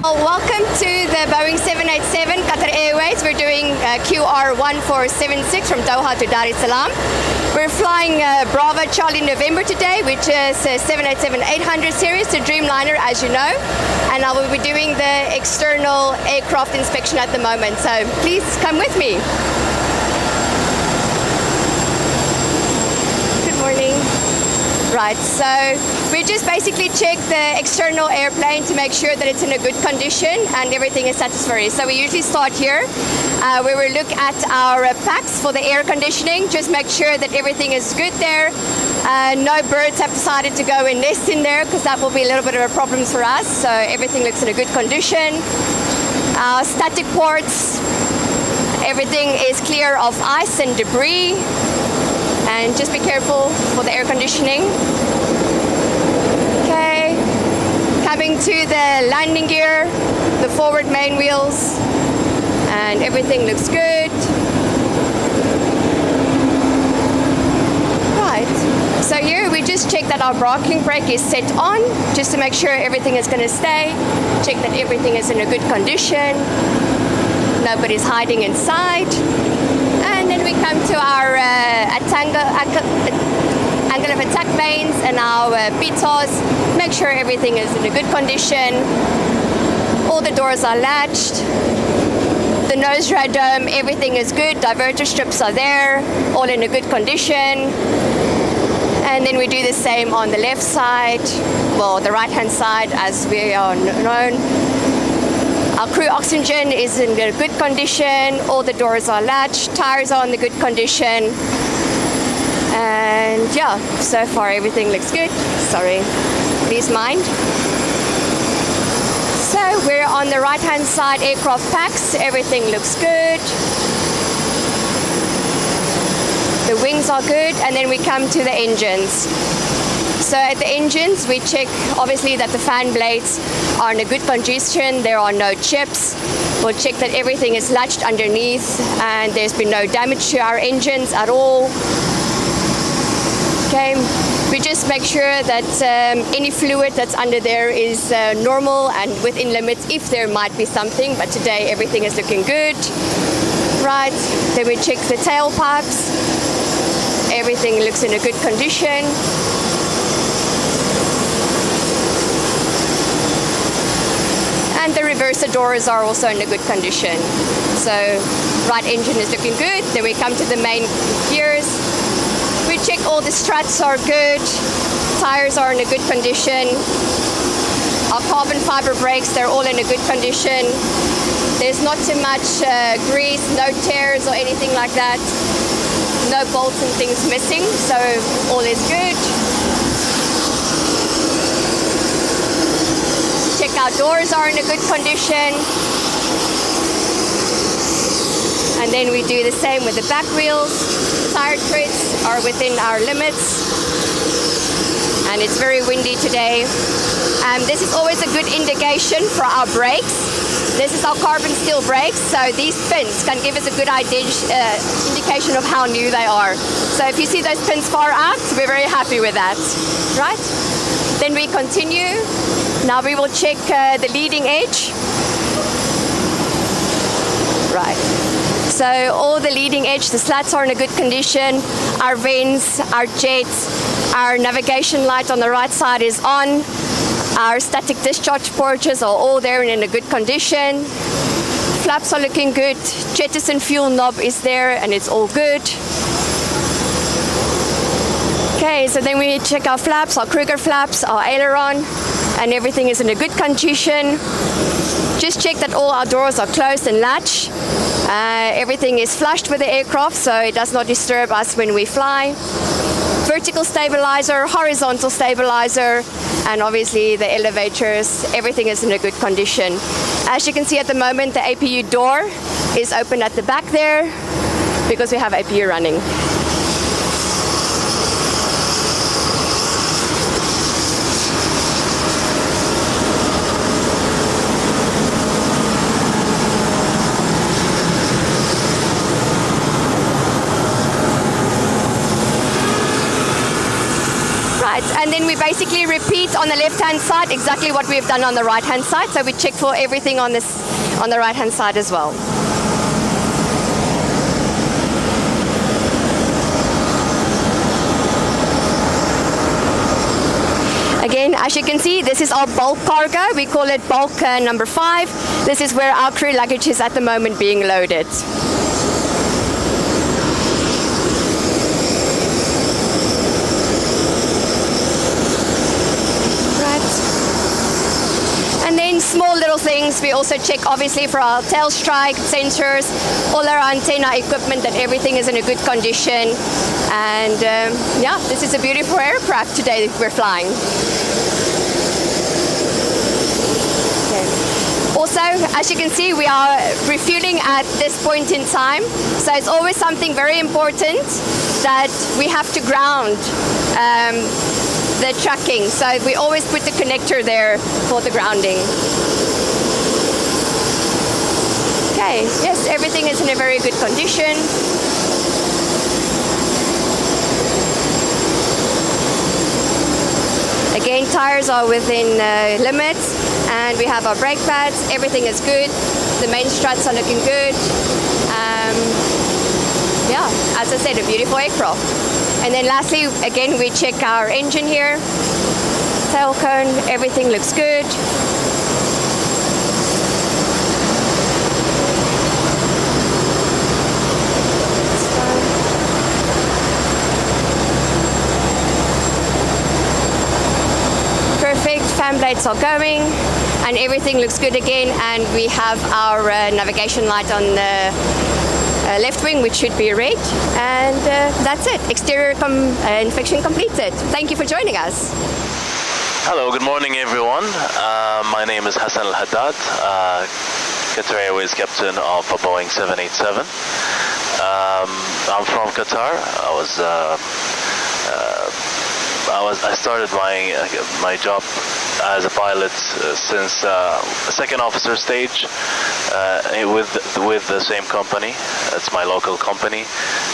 Well, welcome to the Boeing 787 Qatar Airways. We're doing QR 1476 from Doha to Dar es Salaam. We're flying Bravo Charlie November today, which is a 787-800 series to Dreamliner, as you know. And I will be doing the external aircraft inspection at the moment. So please come with me. Good morning. Right, so we just basically check the external airplane to make sure that it's in a good condition and everything is satisfactory. So we usually start here where we look at our packs for the air conditioning, just make sure that everything is good there. No birds have decided to go and nest in there because that will be a little bit of a problem for us. So everything looks in a good condition. Static ports, everything is clear of ice and debris. And just be careful for the air conditioning. Okay, coming to the landing gear, the forward main wheels, and everything looks good. Right, so here we just check that our parking brake is set on, just to make sure everything is going to stay. Check that everything is in a good condition. Nobody's hiding inside. And then we come to our angle of attack vanes and our pitot. Make sure everything is in a good condition. All the doors are latched. The nose radome, everything is good. Diverter strips are there, all in a good condition. And then we do the same on the left side, well, the right-hand side, as we are known. Our crew oxygen is in a good condition. All the doors are latched. Tires are in the good condition. And yeah, so far everything looks good. Sorry, please mind. So we're on the right-hand side, aircraft packs. Everything looks good. The wings are good. And then we come to the engines. So at the engines, we check obviously that the fan blades are in a good condition. There are no chips. We'll check that everything is latched underneath and there's been no damage to our engines at all. Okay, we just make sure that any fluid that's under there is normal and within limits if there might be something, but today everything is looking good. Right, then we check the tailpipes. Everything looks in a good condition. And the reverser doors are also in a good condition. So right engine is looking good. Then we come to the main gears. We check all the struts are good. Tires are in a good condition. Our carbon fiber brakes, they're all in a good condition. There's not too much grease, no tears or anything like that. No bolts and things missing, so all is good. Check our doors are in a good condition. And then we do the same with the back wheels. The tire treads are within our limits. And it's very windy today. This is always a good indication for our brakes. This is our carbon steel brakes, so these pins can give us a good indication of how new they are. So if you see those pins far out, we're very happy with that, right? Then we continue. Now we will check the leading edge. Right. So all the leading edge, the slats are in a good condition. Our vents, our jets, our navigation light on the right side is on. Our static discharge porches are all there and in a good condition. Flaps are looking good. Jettison fuel knob is there and it's all good. Okay, so then we check our flaps, our Kruger flaps, our aileron, and everything is in a good condition. Just check that all our doors are closed and latched. Everything is flushed with the aircraft, so it does not disturb us when we fly. Vertical stabilizer, horizontal stabilizer, and obviously the elevators, everything is in a good condition. As you can see at the moment, the APU door is open at the back there because we have APU running. then we basically repeat on the left-hand side exactly what we've done on the right-hand side. So we check for everything on the right-hand side as well. Again, as you can see, this is our bulk cargo. We call it bulk number 5. This is where our crew luggage is at the moment being loaded. And then small little things, we also check obviously for our tail strike sensors, all our antenna equipment, that everything is in a good condition. And yeah, this is a beautiful aircraft today that we're flying. Okay. Also, as you can see, we are refueling at this point in time. So it's always something very important that we have to ground the tracking. So we always put the connector there for the grounding. Okay, yes, everything is in a very good condition. Again, tires are within limits, and we have our brake pads. Everything is good. The main struts are looking good. Yeah, as I said, a beautiful aircraft. And then lastly, again, we check our engine here. Tail cone, everything looks good. Perfect, fan blades are going, and everything looks good again. And we have our navigation light on the left wing, which should be red, and that's it. Exterior inspection completed. Thank you for joining us. Hello, good morning everyone. My name is Hassan Al-Haddad, Qatar Airways captain of a Boeing 787. I'm from Qatar. I started my job as a pilot since second officer stage with the same company. It's my local company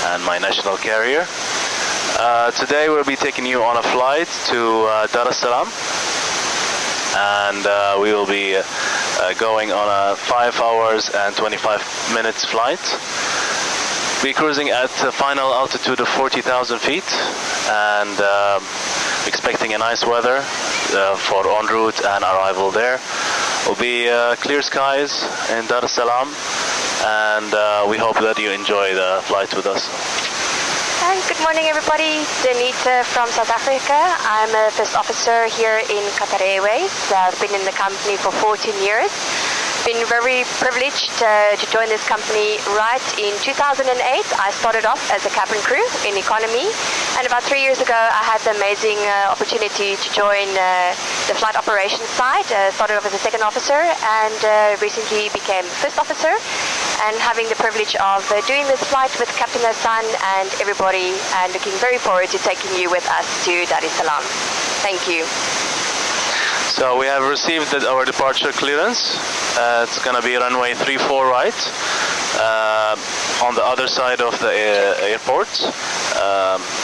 and my national carrier. Today we'll be taking you on a flight to Salaam, and we will be going on a 5 hours and 25 minutes flight. We're cruising at a final altitude of 40,000 feet, and expecting a nice weather for en route and arrival there. Will be clear skies in Dar es Salaam, and we hope that you enjoy the flight with us. Hi, good morning everybody. Danita from South Africa. I'm a first officer here in Qatar Airways. I've been in the company for 14 years. Been very privileged to join this company right in 2008. I started off as a cabin crew in economy, and about 3 years ago I had the amazing opportunity to join the flight operations side. Started off as a second officer and recently became first officer, and having the privilege of doing this flight with Captain Hassan and everybody, and looking very forward to taking you with us to Dar es Salaam. Thank you. So we have received our departure clearance. It's going to be runway 34 right, on the other side of the airport.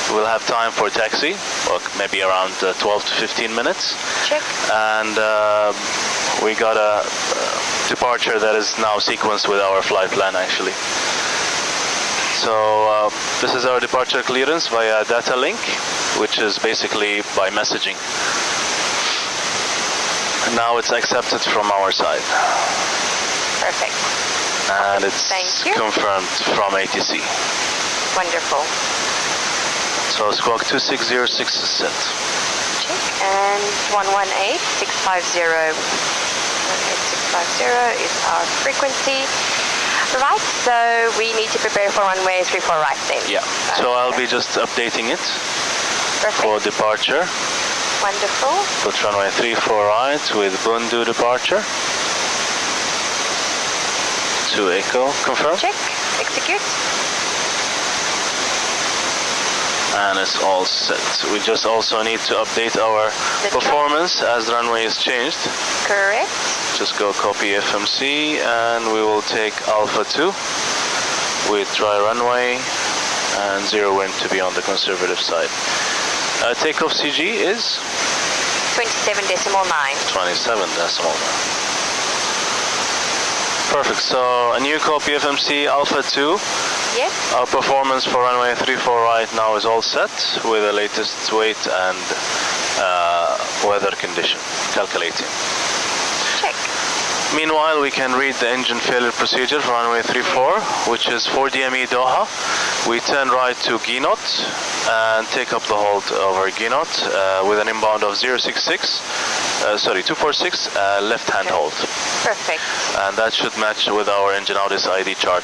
We'll have time for taxi, or maybe around 12 to 15 minutes. Check. And we got a departure that is now sequenced with our flight plan actually. So this is our departure clearance via data link, which is basically by messaging. Now it's accepted from our side. Perfect. And it's confirmed from ATC. Wonderful. So squawk 2606 is set. Check. And 118650. 18650 is our frequency. Right, so we need to prepare for runway 34 right then. Yeah. So I'll be just updating it. Perfect. For departure. Wonderful. Put runway 34 right with Bundu departure. To Echo, confirm. Check, execute. And it's all set. We just also need to update our performance as the runway is changed. Correct. Just go copy FMC and we will take Alpha 2 with dry runway and 0 wind to be on the conservative side. Takeoff CG is 27.9. 27.9. Perfect. So a new copy FMC Alpha 2. Yes. Our performance for runway 34 right now is all set with the latest weight and weather condition calculating. Check. Meanwhile, we can read the engine failure procedure for runway 34, which is 4 DME Doha. We turn right to Guinot and take up the hold over Guinot with an inbound of 246 left-hand hold. Perfect. And that should match with our engine Audi's ID chart.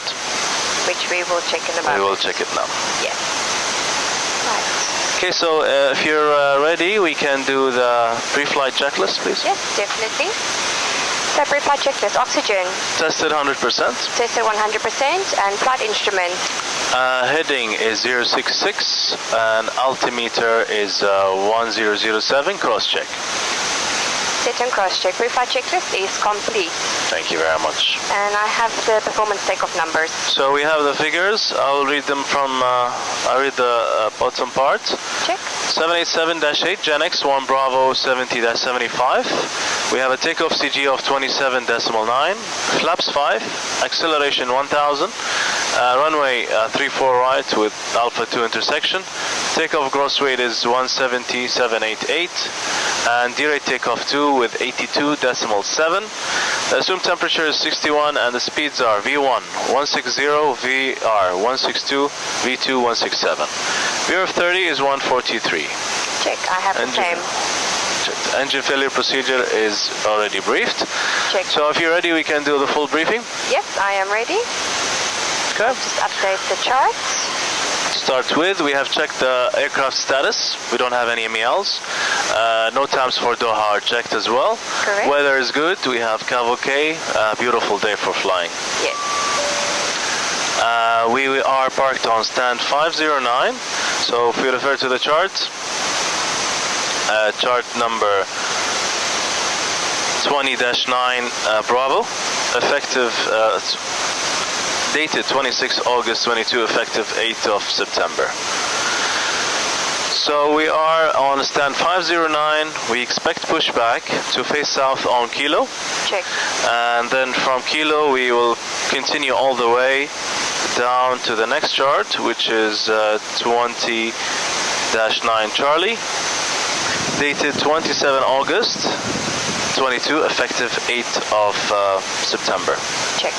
Which we will check in a moment. We will check it now. Yes. Right. Okay, so if you're ready, we can do the pre-flight checklist, please. Yes, definitely. So pre-flight checklist, oxygen. Tested 100%. Tested 100% and flight instrument. Heading is 066 and altimeter is 1007, cross-check. Set and cross-check. Pre-flight checklist is complete. Thank you very much. And I have the performance takeoff numbers. So we have the figures. I'll read them from, I'll read the bottom part. Check. 787-8, Gen X 1 Bravo 70-75. We have a takeoff CG of 27.9, flaps 5, acceleration 1000, runway 34 right with Alpha 2 intersection. Takeoff gross weight is 170.788, and derate takeoff 2 with 82.7. The assumed temperature is 61 and the speeds are V1 160, VR 162, V2 167. VR of 30 is 143. Check, I have the same. Engine failure procedure is already briefed. Check. So if you're ready, we can do the full briefing. Yes, I am ready. Okay. Just update the charts. To start with, we have checked the aircraft status. We don't have any MELs. No times for Doha are checked as well. Correct. Weather is good. We have Cavalcade. Beautiful day for flying. Yes. We are parked on stand 509. So if we refer to the chart, chart number 20-9 Bravo, effective dated 26 August 22, effective 8th of September. So we are on stand 509. We expect pushback to face south on Kilo. Check. And then from Kilo we will continue all the way down to the next chart, which is 20-9 Charlie, dated 27 August 22, effective 8th of September. Check.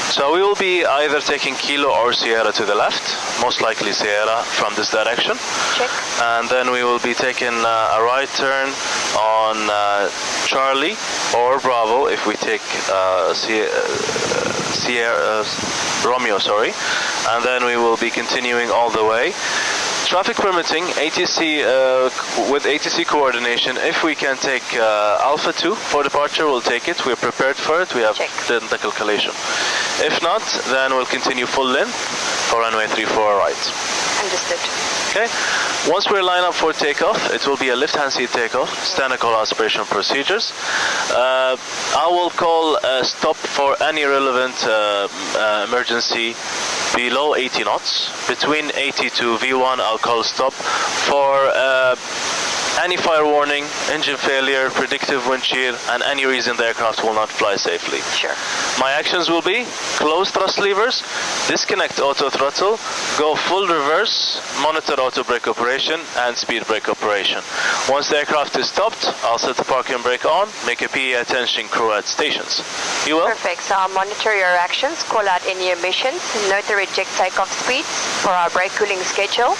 So we will be either taking Kilo or Sierra to the left, most likely Sierra from this direction. Check. And then we will be taking a right turn on Charlie or Bravo if we take Sierra, Romeo, sorry. And then we will be continuing all the way. Traffic permitting, ATC with ATC coordination. If we can take Alpha 2 for departure, we'll take it. We're prepared for it. We have done the calculation. If not, then we'll continue full length for runway 34 right. Understood. Okay. Once we're lined up for takeoff, it will be a left-hand seat takeoff, standard call aspiration procedures. I will call a stop for any relevant emergency below 80 knots. Between 80 to V1, I'll call stop for any fire warning, engine failure, predictive wind shear, and any reason the aircraft will not fly safely. Sure. My actions will be close thrust levers, disconnect auto throttle, go full reverse, monitor auto brake operation and speed brake operation. Once the aircraft is stopped, I'll set the parking brake on, make a PE attention crew at stations. You will? Perfect. So I'll monitor your actions, call out any emissions, note the reject takeoff speeds for our brake cooling schedule.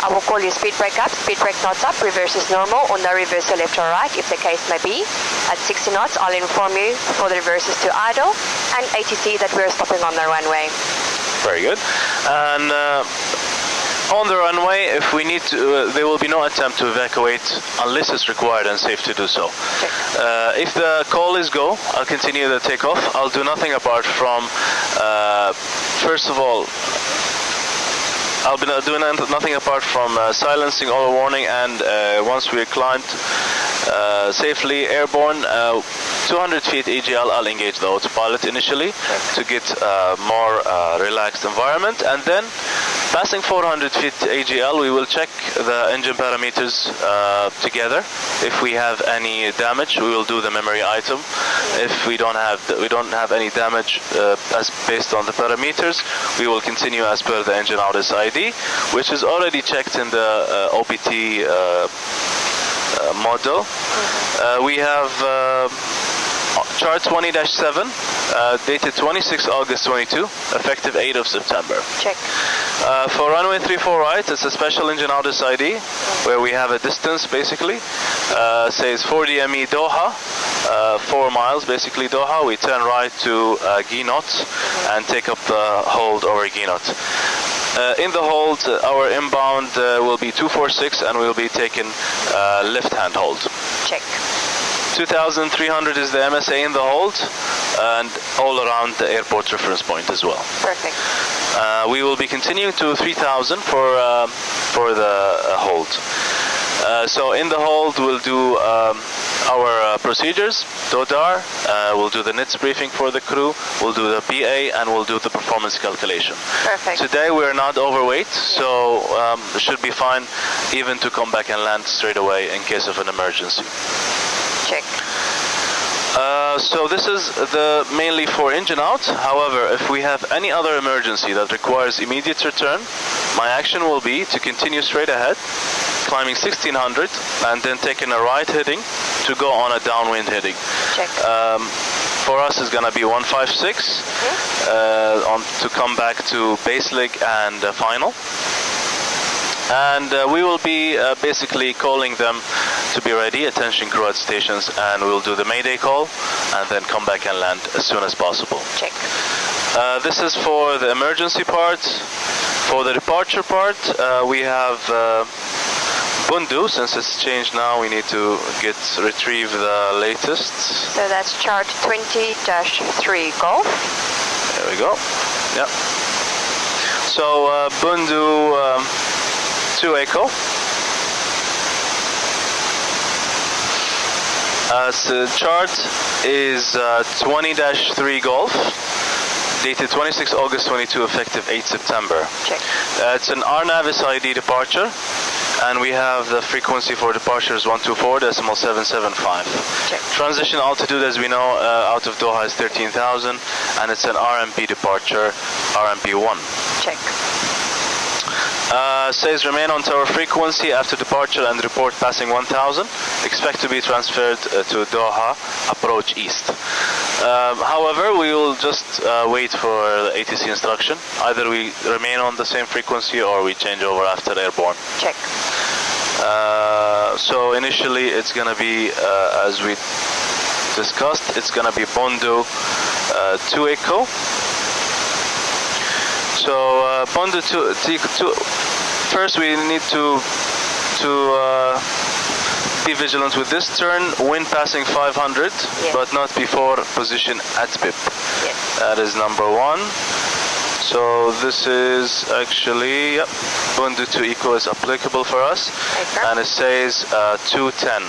I will call you speed brake up, speed brake knots up, reverse is normal, or no reversal left or right if the case may be. At 60 knots, I'll inform you for the reverses to idle and ATC that we're stopping on the runway. Very good. And on the runway, if we need to, there will be no attempt to evacuate unless it's required and safe to do so. If the call is go, I'll continue the takeoff. I'll do nothing apart from, first of all, I'll be doing nothing apart from silencing all warning, and once we're climbed safely airborne, 200 feet EGL, I'll engage the autopilot initially to get a more relaxed environment, and then Passing 400 feet AGL, we will check the engine parameters together. If we have any damage, we will do the memory item. If we don't have any damage as based on the parameters, we will continue as per the engine outage ID, which is already checked in the OPT model. We have chart 20-7, dated 26 August 22, effective 8 of September. Check. For runway 34 right, it's a special engine outage ID, where we have a distance basically. Says 4 DME Doha, 4 miles basically Doha. We turn right to Guinot and take up the hold over Guinot. In the hold, our inbound will be 246 and we'll be taking left hand hold. Check. 2,300 is the MSA in the hold and all around the airport reference point as well. Perfect. We will be continuing to 3,000 for the hold. So in the hold, we'll do our procedures, DODAR, we'll do the NITS briefing for the crew, we'll do the PA, and we'll do the performance calculation. Perfect. Today we're not overweight, so it should be fine even to come back and land straight away in case of an emergency. Check. So this is mainly for engine out. However, if we have any other emergency that requires immediate return, my action will be to continue straight ahead, climbing 1600, and then taking a right heading to go on a downwind heading. Check. For us, it's going to be 156 to come back to base leg and final. And we will be basically calling them to be ready, attention crew at stations, and we'll do the Mayday call and then come back and land as soon as possible. Check. This is for the emergency part. For the departure part, we have Bundu. Since it's changed now, we need to retrieve the latest. So that's chart 20-3 Golf. There we go. Yep. So Bundu 2 Echo. The chart is 20-3 Golf, dated 26 August 22, effective 8 September. Check. It's an RNAVIS ID departure, and we have the frequency for departure is 124.775. Check. Transition altitude, as we know, out of Doha is 13,000, and it's an RMP departure, RMP 1. Check. Says remain on tower frequency after departure and report passing 1,000. Expect to be transferred to Doha, approach east. However, we will just wait for the ATC instruction. Either we remain on the same frequency or we change over after airborne. Check. So initially it's going to be, as we discussed, it's going to be Bundu 2 Echo. So Bundu 2, first we need to be vigilant with this turn, wind passing 500, yes, but not before position at PIP. Yes. That is number 1. So this is actually, yep, Bundu 2 Eco is applicable for us. Okay. And it says 210,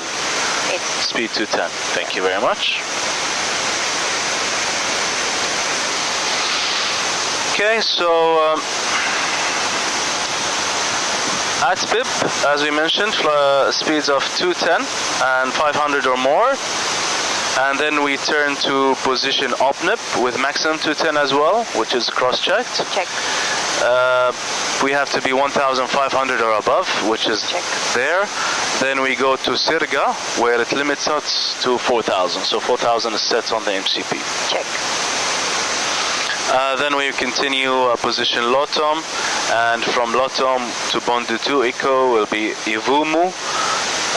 It's speed 210. Thank you very much. Okay, so at PIP, as we mentioned, speeds of 210 and 500 or more. And then we turn to position OPNIP with maximum 210 as well, which is cross-checked. check. We have to be 1,500 or above, which is Check. there. Then we go to Sirga, where it limits us to 4,000. So 4,000 is set on the MCP. Check. Then we continue position Lotom, and from Lotom to Bundu 2 Eco will be Ivumu,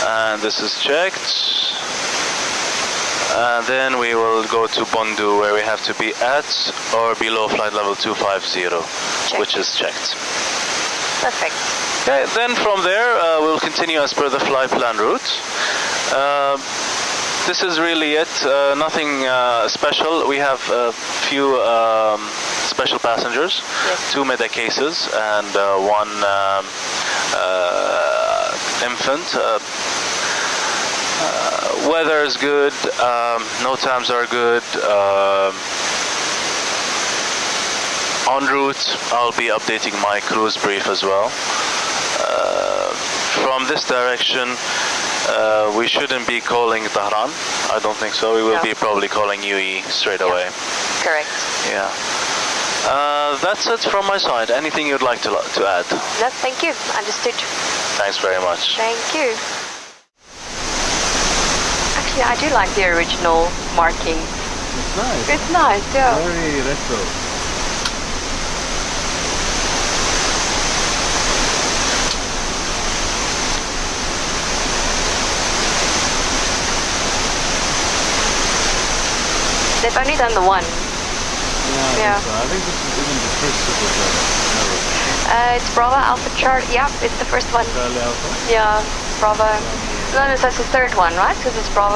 and this is checked. And then we will go to Bundu, where we have to be at or below flight level 250, Check. which is checked. Perfect. Okay, then from there we'll continue as per the flight plan route. This is really it, nothing special. We have a few special passengers, Yes. 2 meta cases and 1 infant. Weather is good, no times are good. En route, I'll be updating my cruise brief as well. From this direction, we shouldn't be calling Tehran. I don't think so. We will be probably calling UAE straight away. Correct. Yeah. That's it from my side. Anything you'd like to add? No, thank you. Understood. Thanks very much. Thank you. Actually, I do like the original marking. It's nice. It's nice, yeah. Very retro. They've only done the one. Yeah. I think this is even the first super. It's Bravo Alpha Chart. Yeah, it's the first one. Charlie Alpha? Yeah, Bravo. No, that's the third one, right? Because it's Bravo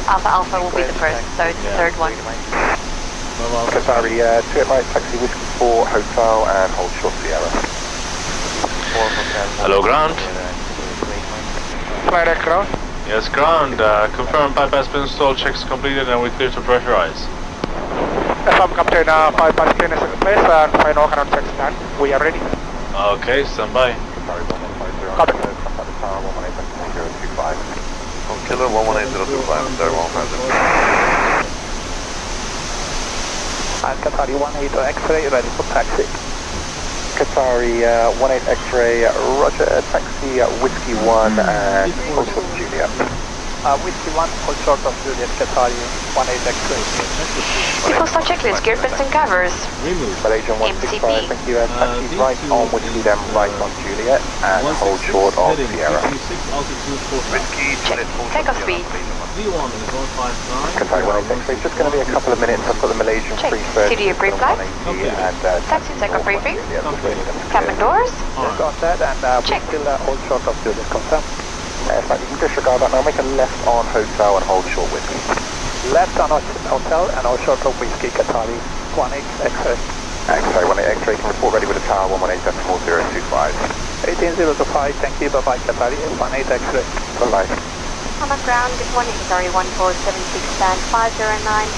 Alpha Alpha will be the first, so it's the third one. Qatar, Airways, taxi whiskey 4, hotel, and hold short Sierra. Hello, ground. Flight deck ground. Yes, ground. Confirm pipe has been installed, checks completed, and we clear to pressurize. FM Captain, 5 pass clearness in place, and final cannon checks done. We are ready. Okay, stand by. Copy. Killer 118025, third one present. And Qatari 18 X-ray, ready for taxi. Qatari 18 X-ray, roger, taxi, whiskey 1, and hold short Juliet. Whiskey 1, hold short of Juliet, Qatari 18 X-ray. Before start checklist, gear pins and covers. Malaysian 165, thank you, and taxi right on whiskey, then right on Juliet, and hold short of Sierra. Whiskey, Check. Takeoff speed. V1 is 159. Qatari 18 X-ray, just going to be a couple of minutes. I've got the Malaysian Check. pre-first. Studio brief light. And Taxi takeoff briefing. Cabin doors. Just got that, and Check. we still hold short of Juliet, confirm. In fact, you can disregard that now. Make a left on hotel and hold short whiskey. Left on hotel and hold short of whiskey, Qatari 18 X-ray. X-ray 18 X-ray, can report ready with a tower 118.4025. 18025, thank you, bye-bye, Qatari 18 X-ray. Bye-bye. I'm on ground, good morning, sorry, 1476 stand 509,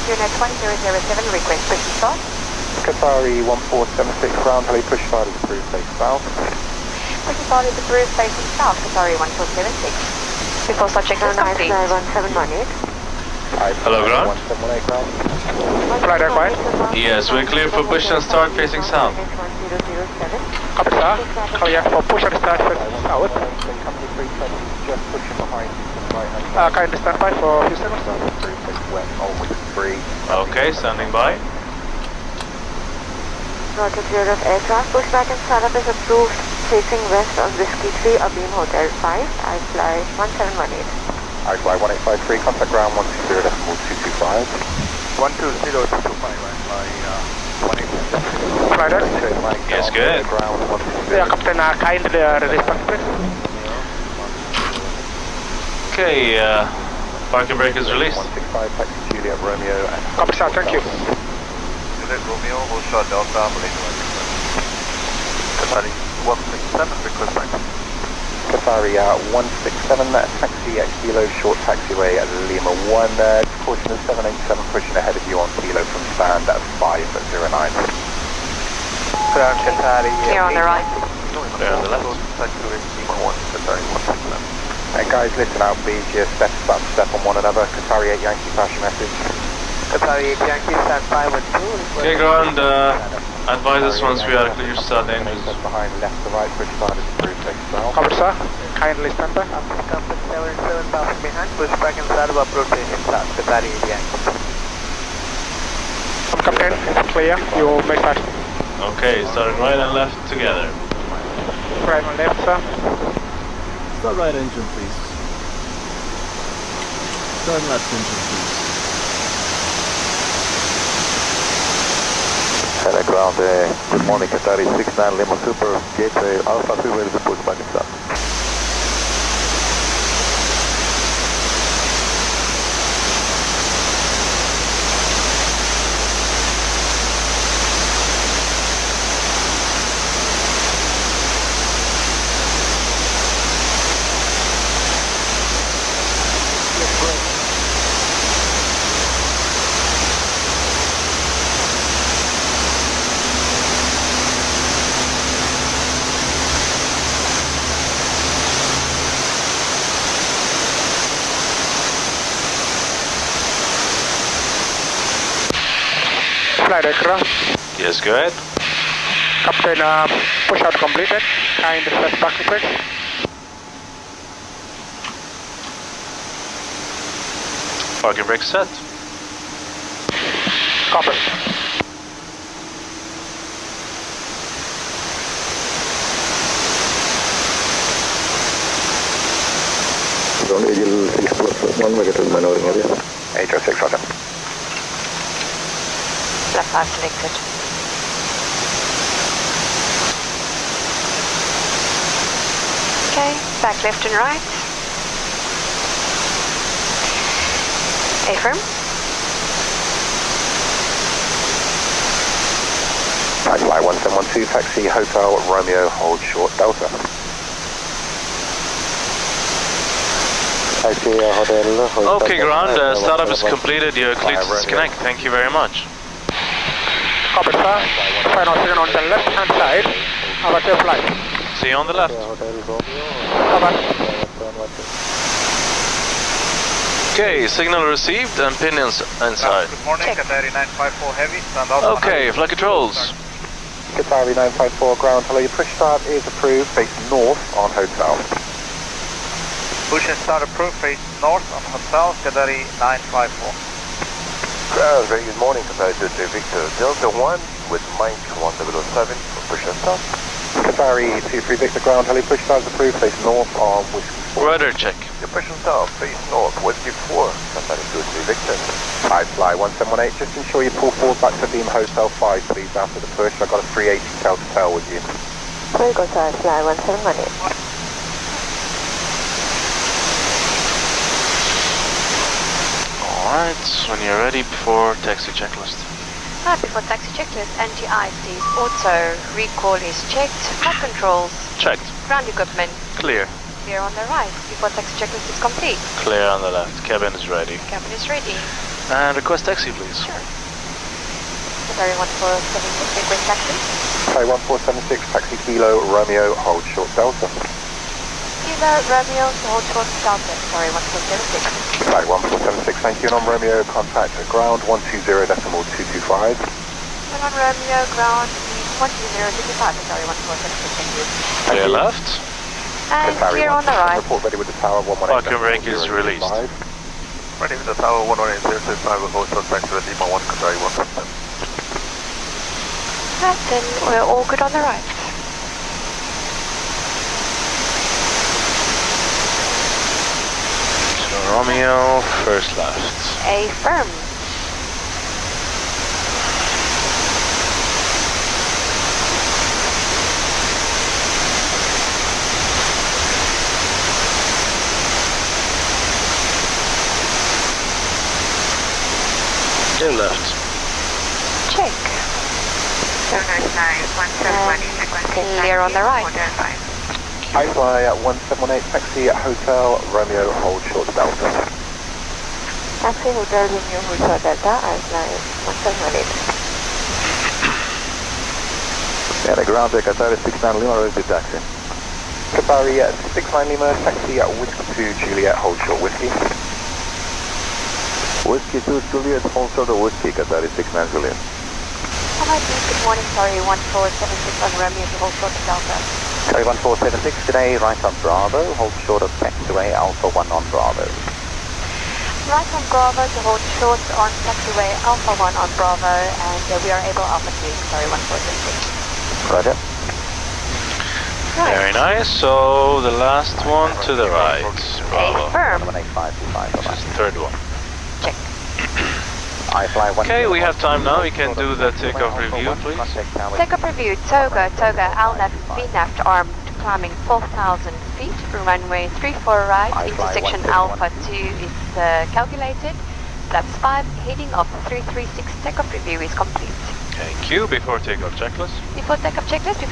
unit 1007, request push and start. Qatari 1476, ground, heli push start is approved, face south. Push and start is approved, facing south, Qatari 1476. Before start checklist complete. 1718. Hello, ground. 1718 ground. Flight deck quiet. Yes, we're clear for push and start facing south. Copy, sir. Clear for push and start facing south. Company 320 just pushing behind you. Kind of stand by for a few seconds. West, always free. Okay, standing by. Roger, clear of aircraft. Pushback and startup is approved facing west of Whiskey 3, Abeam Hotel 5. I fly 1718. I fly 1853, contact ground 120 decimal 225. 12025, I fly 18. Flight deck? Yes, good. Ground 120. Yeah, Captain, kind response please. Okay, parking brake is released. 165, taxi Juliet Romeo and... Copy, sir, thank you. Juliet Romeo, hold short Delta, Malaysia 167. Qatari 167, request back. Qatari 167, taxi at Kilo, short taxiway at Lima 1, caution of 787 pushing ahead of you on Kilo from stand at 509. Ground Qatari. Clear on the right. Clear on the left. Guys, listen out, please. Step on one another. Qatari 8 Yankee, pass your message. Qatari 8 Yankee, stand 512. Okay, ground, advise us once we are clear to start the engines. Behind left to right, push start is approved, take well. Copy, sir. Kindly stand by. Compass 77,000 behind, push back and start of approach in start. Qatari 8 Yankee. Captain, clear. You may start. Okay, starting right and left together. Right and left, sir. Start right engine, please. Start left engine, please. Hello, ground. Good morning, Qatari 69 Lima Super, gateway Alpha 2 ready to push back and start. flight aircraft. Yes, go ahead. Captain, push out completed. Kind set parking brakes. Parking brake set. Copy. Ground Eagle 6+1, negative maneuvering area. 806, roger. Left 5 selected. Okay, back left and right. Affirm. Fly 1712, taxi Hotel Romeo, hold short Delta. Okay, ground. Startup is completed. You're clear to disconnect. Thank you very much. Copy, sir. Final signal on the left hand side. About your flight. See you on the left. Okay, signal received and pinions inside. Good morning, Qatar 954 Heavy. Stand out. Okay, flight controls. Qatar 954 ground. Hello, your push start is approved. Face north on Hotel. Push and start approved, face north on Hotel, Qatar 954. Very good morning, Qatar 23 Victor Delta 1 with Mike 1007 for push and start. Qatar 23 Victor ground. Hello, push start is approved. Face north on Whiskey 4. Rudder check. Your push and start, face north, Whiskey 4, Qatar 23 Victor. Hi, fly 1718. Just ensure you pull forward back to beam Hotel 5, please, after the push. I've got a 380 tail to tail with you. We'll go to fly 1718. Alright, when you're ready, before taxi checklist. Right, before taxi checklist, anti-ice is auto, recall is checked, flight controls, Checked. ground equipment, Clear. clear on the right, before taxi checklist is complete. Clear on the left. Cabin is ready. Cabin is ready. And request taxi, please. Sure. Sorry, 1476, request taxi. Fly 1476, taxi Kilo Romeo, hold short Delta. Kilo, Romeo, hold short Delta. Sorry, 1476. Flight 1476, thank you. And on Romeo, contact ground 120.225. And on Romeo, ground is 120.55. Sorry, 1476, thank you. Clear left. And clear on the right. Report ready with the tower 118. Parking brake is released. Ready with the tower 118.065 with hotel back to the Lima 1 Qatar 1. Right, then we're all good on the right. So Romeo, first left. Affirm. Your left. Check. Clear on the right. Hi, fly 1718, taxi Hotel Romeo, hold short Delta. Taxi Hotel Romeo, hold short Delta, I fly 1718. Yeah, the ground at Qatar 69 Lima, ready to taxi. Qatar 69 Lima, taxi Whiskey 2 Juliet, hold short Whiskey. Whiskey 2 Juliet, hold short of Whiskey, Qatar 69 Juliet. Alright, good morning, sorry, 1476 on Romeo to hold short of Delta. Sorry, 1476 today, right on Bravo, hold short of taxiway Alpha 1 on Bravo. Right on Bravo to hold short on taxiway Alpha 1 on Bravo, and we are able Alpha 2, sorry, 1476. Roger. Right. Very nice. So the last one to the right. Bravo. Affirm. 18525, This is the third one. Check. I fly Okay, we have time now. We can do the takeoff review, please. Takeoff review, Toga, LNAV, VNAV armed, climbing 4,000 feet, runway 34 right, intersection Alpha 2 is calculated, flaps 5, heading of 336, takeoff review is complete. Thank you. Before takeoff checklist. Before takeoff checklist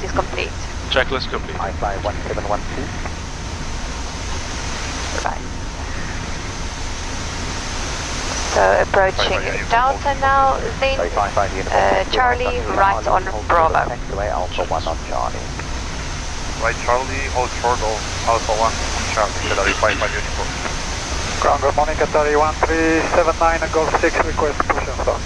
is complete. Checklist complete. I fly 1712. Right. So approaching Delta now, then Charlie right on Bravo. Taxiway Alpha 1 on Charlie. Right, Charlie, hold short of Alpha 1 on Charlie, Qatar 55 uniform. Ground, good morning, Qatar 1379 and Golf 6, request push and start.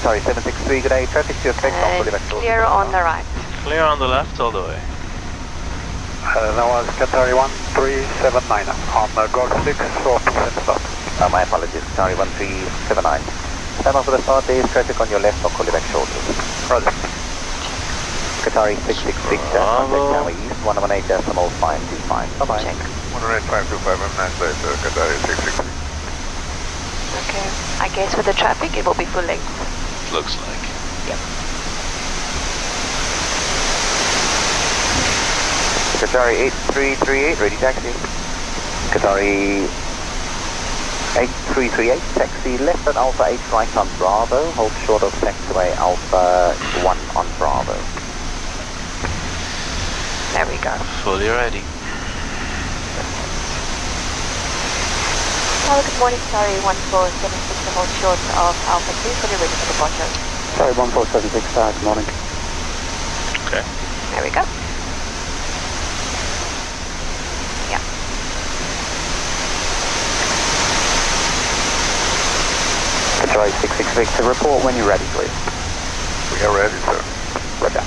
Sorry, 763, good day, traffic to effect on And clear on the right. Clear on the left all the way. That was Qatar 1379 on Golf 6, 4% stop. My apologies, Qatar 1379. Stand off for the start, there is traffic on your left, I'll call you back shortly. Roger. Qatar 666, contact East, 118.525. Bye-bye. Check. 118.525, I'm nice later, Qatar 666. Okay. I guess with the traffic, it will be full length. Looks like. Yep. Qatari 8338, ready taxi. Qatari 8338, taxi left at Alpha 8 right on Bravo, hold short of taxiway Alpha 1 on Bravo. There we go. Fully ready. Hello, good morning. Sorry, 1476 to hold short of Alpha 2 for the ready for departure. Sorry, 1476, good morning. Okay. There we go. Yeah. Qatari 666, to report when you're ready, please. We are ready, sir. Roger.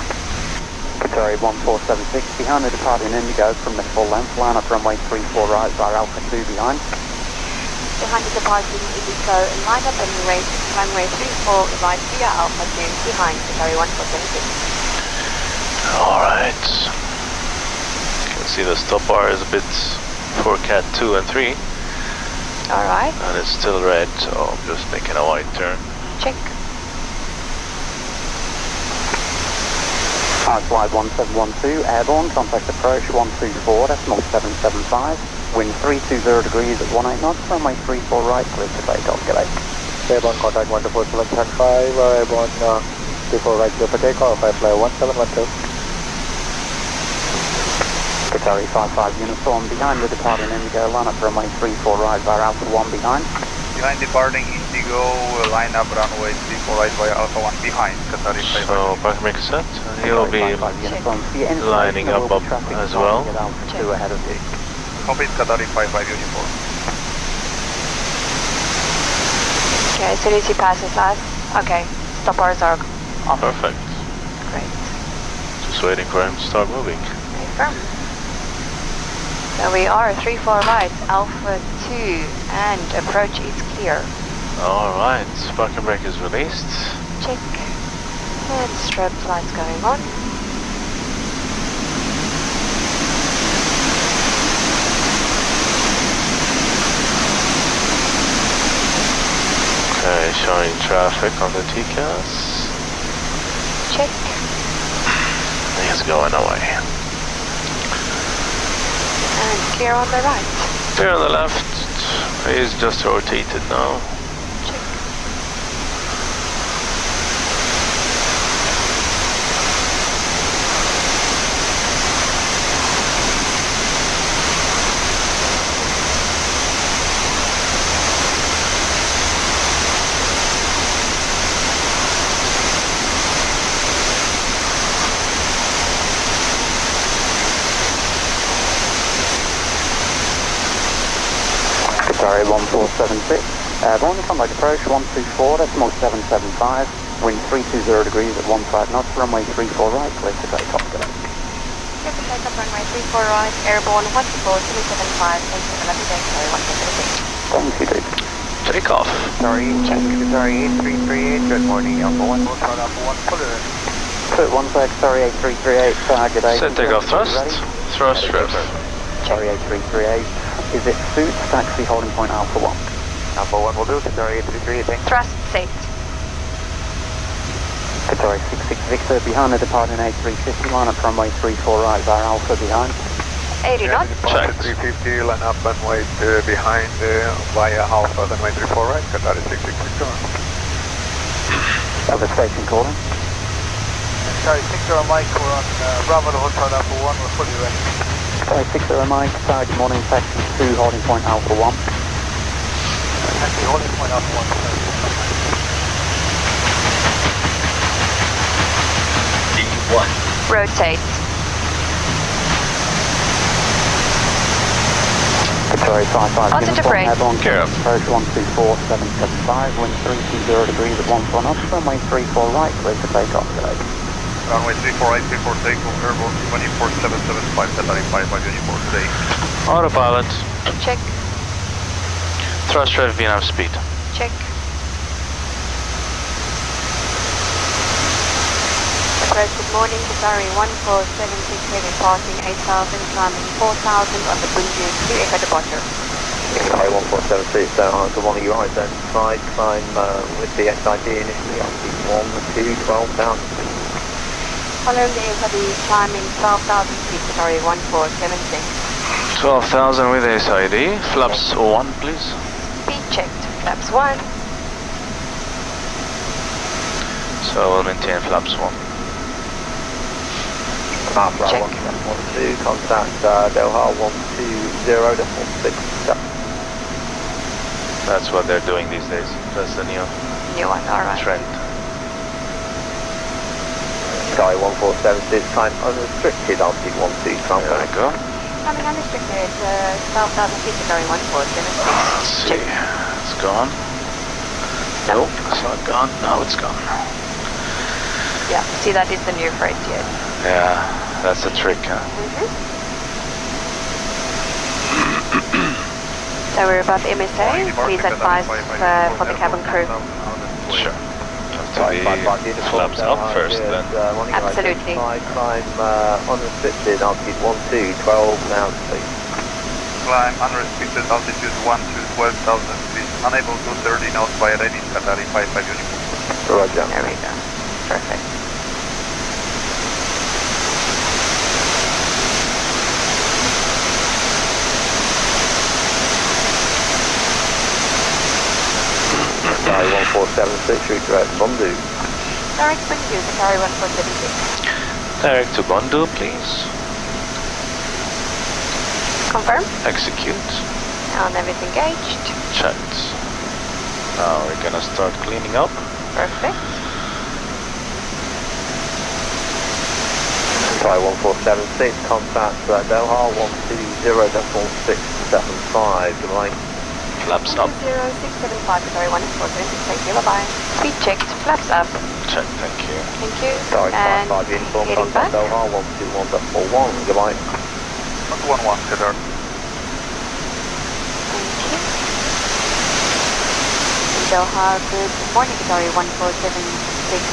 Qatari 1476, behind the departing Indigo from the full length, line up runway 34 right via Alpha 2 behind. Behind the departing Indigo, line up and race runway 34 right via Alpha 2 behind Qatari 1476. Alright. You can see the stop bar is a bit for Cat 2 and 3. Alright. And it's still red, so I'm just making a wide turn. Check. Flight 1712, airborne, contact approach 124, decimal 775. Wind 320 degrees at 18 knots, runway 34 right, clear to takeoff, g'day. Airborne contact 124.75, airborne 34 right, clear for takeoff, I fly 1712. Qatari 55 uniform, behind the departing Indigo, line up runway 34 right via Alpha 1 behind. Behind departing Indigo, line up runway 34 right via Alpha 1 behind, Qatari 55. So, back make a set. And he'll be lining up as well. Ahead of you. Complete Qatari 55 uniform. Okay, as soon as he passes us, okay, stop bars are off. Perfect. Great. Just waiting for him to start moving. Confirm. So we are 34 right, Alpha 2, and approach is clear. Alright, parking brake is released. Check. And strobe lights going on. Okay, showing traffic on the TCAS. Check. He's going away. And clear on the right. Clear on the left. He's just rotated now. Check. Sorry, 1476. Airborne, contact approach 124, decimal 775. Wind 320 degrees at 15 knots, runway 34 right, clear to takeoff. Clear to takeoff runway 34 right, airborne 124, 775, thank you, have a lovely day, sorry, 176. Thank you, dude. Takeoff. Sorry, sorry, 8338, good morning, Alpha 1. Alpha 1, fully ready. Put 1 sec, sorry, 8338, good day. Set takeoff thrust. Thrust trips. Sorry, 8338. Is it suits, taxi, holding point Alpha 1? Alpha 1 will do, Qatari 8338, thanks. Thrust set. Qatari 66 Victor, behind the departing A350, line up runway 34 right via Alpha behind. 80 knots. Check. 350, line up and wait behind via Alpha, then wait 34 right, Qatari 66 Victor. Other station calling. Qatari 60 Mike, we're on Bravo to Hotel Alpha 1, we're fully ready. Qatari 60 Mike, good morning, taxi 2, holding point Alpha 1. Taxi holding point Alpha 1. D1. Rotate. Sorry, 55. Positive break. Airborne, Care of. approach 124775, wind 320 degrees at 1 knot, runway 34 right, clear for takeoff today. Runway 34 right, 34 takeoff, airborne 24775, Qatar 55 Uniform today. Autopilot. Check. Thrust drive VNAV speed. Check. Approach, good morning, Qatar 1476, heading passing 8,000, climbing 4,000 on the Bundu, 2 echo departure. Qatar 1476, so the one on your right then, side climb with the XID initially on 12,000. Following the SID, climbing 12,000 feet, Qatar 1476. 12,000 with SID. Flaps 1, please. Speed checked, flaps 1. So we'll maintain flaps 1. Check. 112, contact Doha 120.67. That's what they're doing these days. That's the new New one, alright. trend. Sky 1476, climb unrestricted, altitude 12, There we go. Coming unrestricted, 12,000 feet, Qatar 1476. Let's see. It's gone. Nope, it's not gone. Now it's gone. Yeah, see that is the new freight yet. Yeah, that's the trick, huh? So we're above MSA, please advise for the cabin crew. Sure. Have to be flaps up first then. Absolutely. Climb unrestricted, altitude 12,000 feet. Climb unrestricted, altitude 12,000 feet. Unable to 30 knots by ready, Qatar 55 Uniform. Roger. There we go. Perfect. Sky 1476, route direct Bundu. Direct Bundu, Qatar 1476. Direct to Bondo, please. Confirm. Execute. Now nav is engaged. Checked. Now we're gonna start cleaning up. Perfect. Sky 1476, contact Doha 120.675, good night. Flaps up. 0675, Qatar 1476, thank you, bye-bye. Speed checked, flaps up. Check, thank you. Thank you. Sky And 55 Uniform, heading back. contact Doha 121.41, good night. 111, Qatar. Thank you. Doha, good morning, Qatar 1476,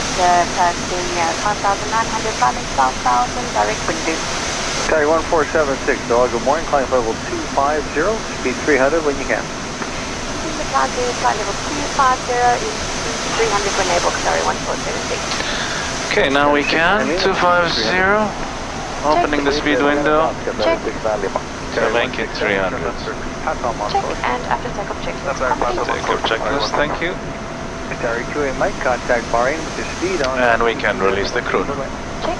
passing 5,900, climbing 12,000, direct Bundu. Sky 1476, Doha, good morning, climb level 250, speed 300 when you can. The climb to flight level 250 is 300 when able, Qatar 1476. Okay, now we can. 250. Opening the speed window. Check. To make it 300. Check, and after takeoff checklist complete. Takeoff checklist, thank you. Qatar QA might contact Bahrain with the speed on. And we can release the crew. Check.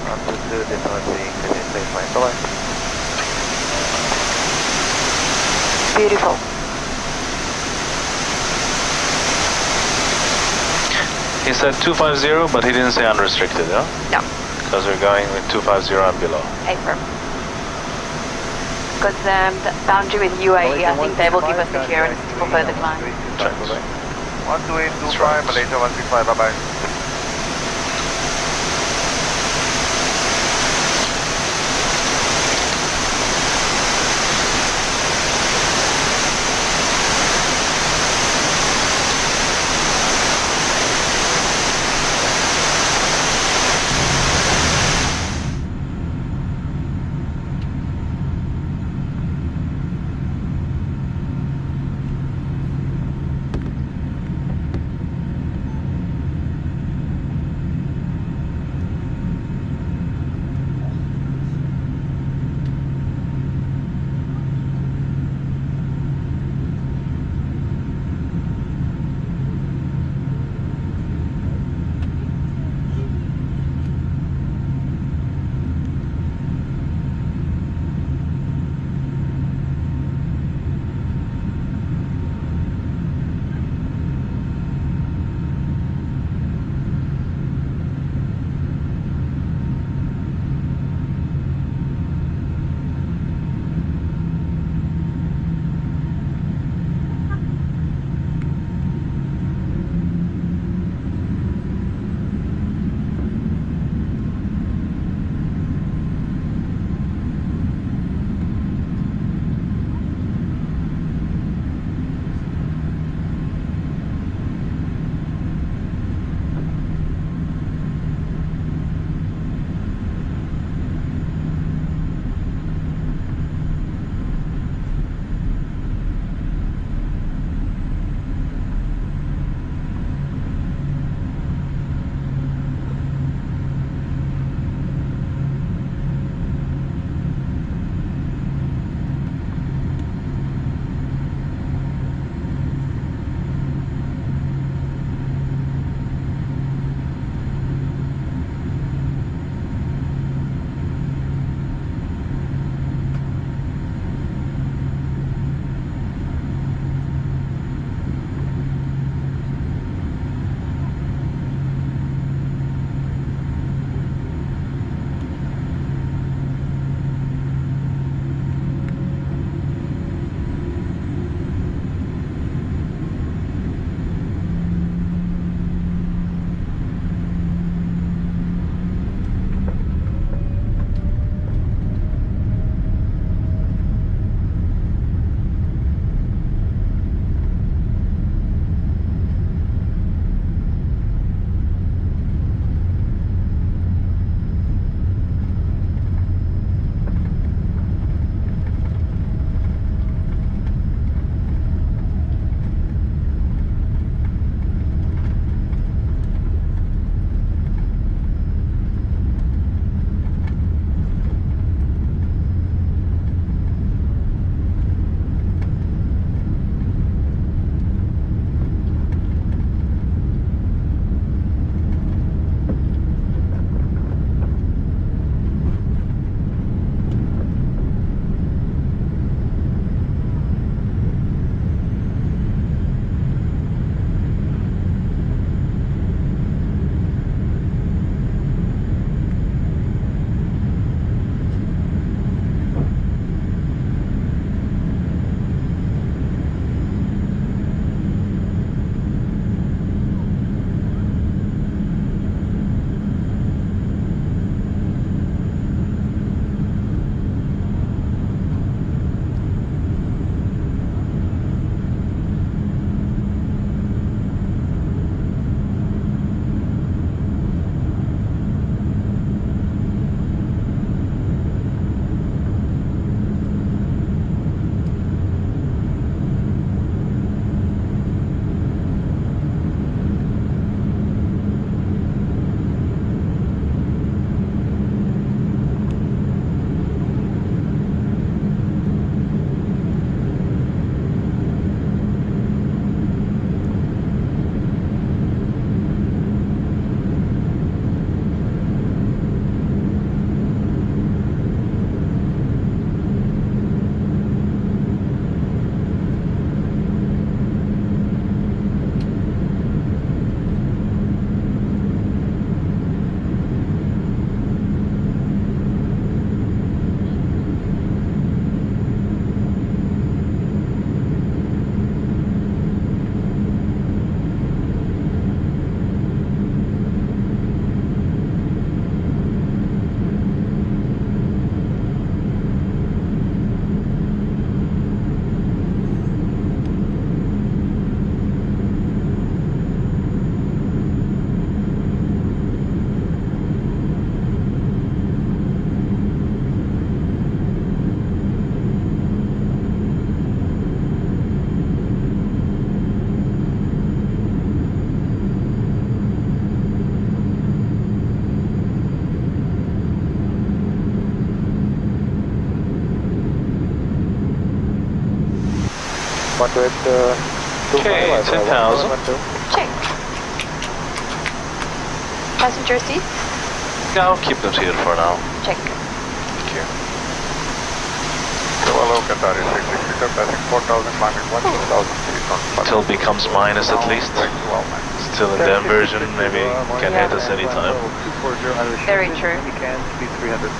Beautiful. He said 250, but he didn't say unrestricted, huh? No. Because we're going with 250 and below. Affirm. Because the boundary with UAE, I think they will give us the clearance for further climb. Checked. 1225, Malaysia 165, bye-bye. Okay, 10,000. Check. Passenger seats? Yeah, I'll keep them seated for now. Check. Thank you. Hello, Qatar Airways 660, passing 4,000, climbing 1,000 feet on Until it becomes minus at least. Still in the inversion, maybe can hit us anytime. Very true. Speed 300.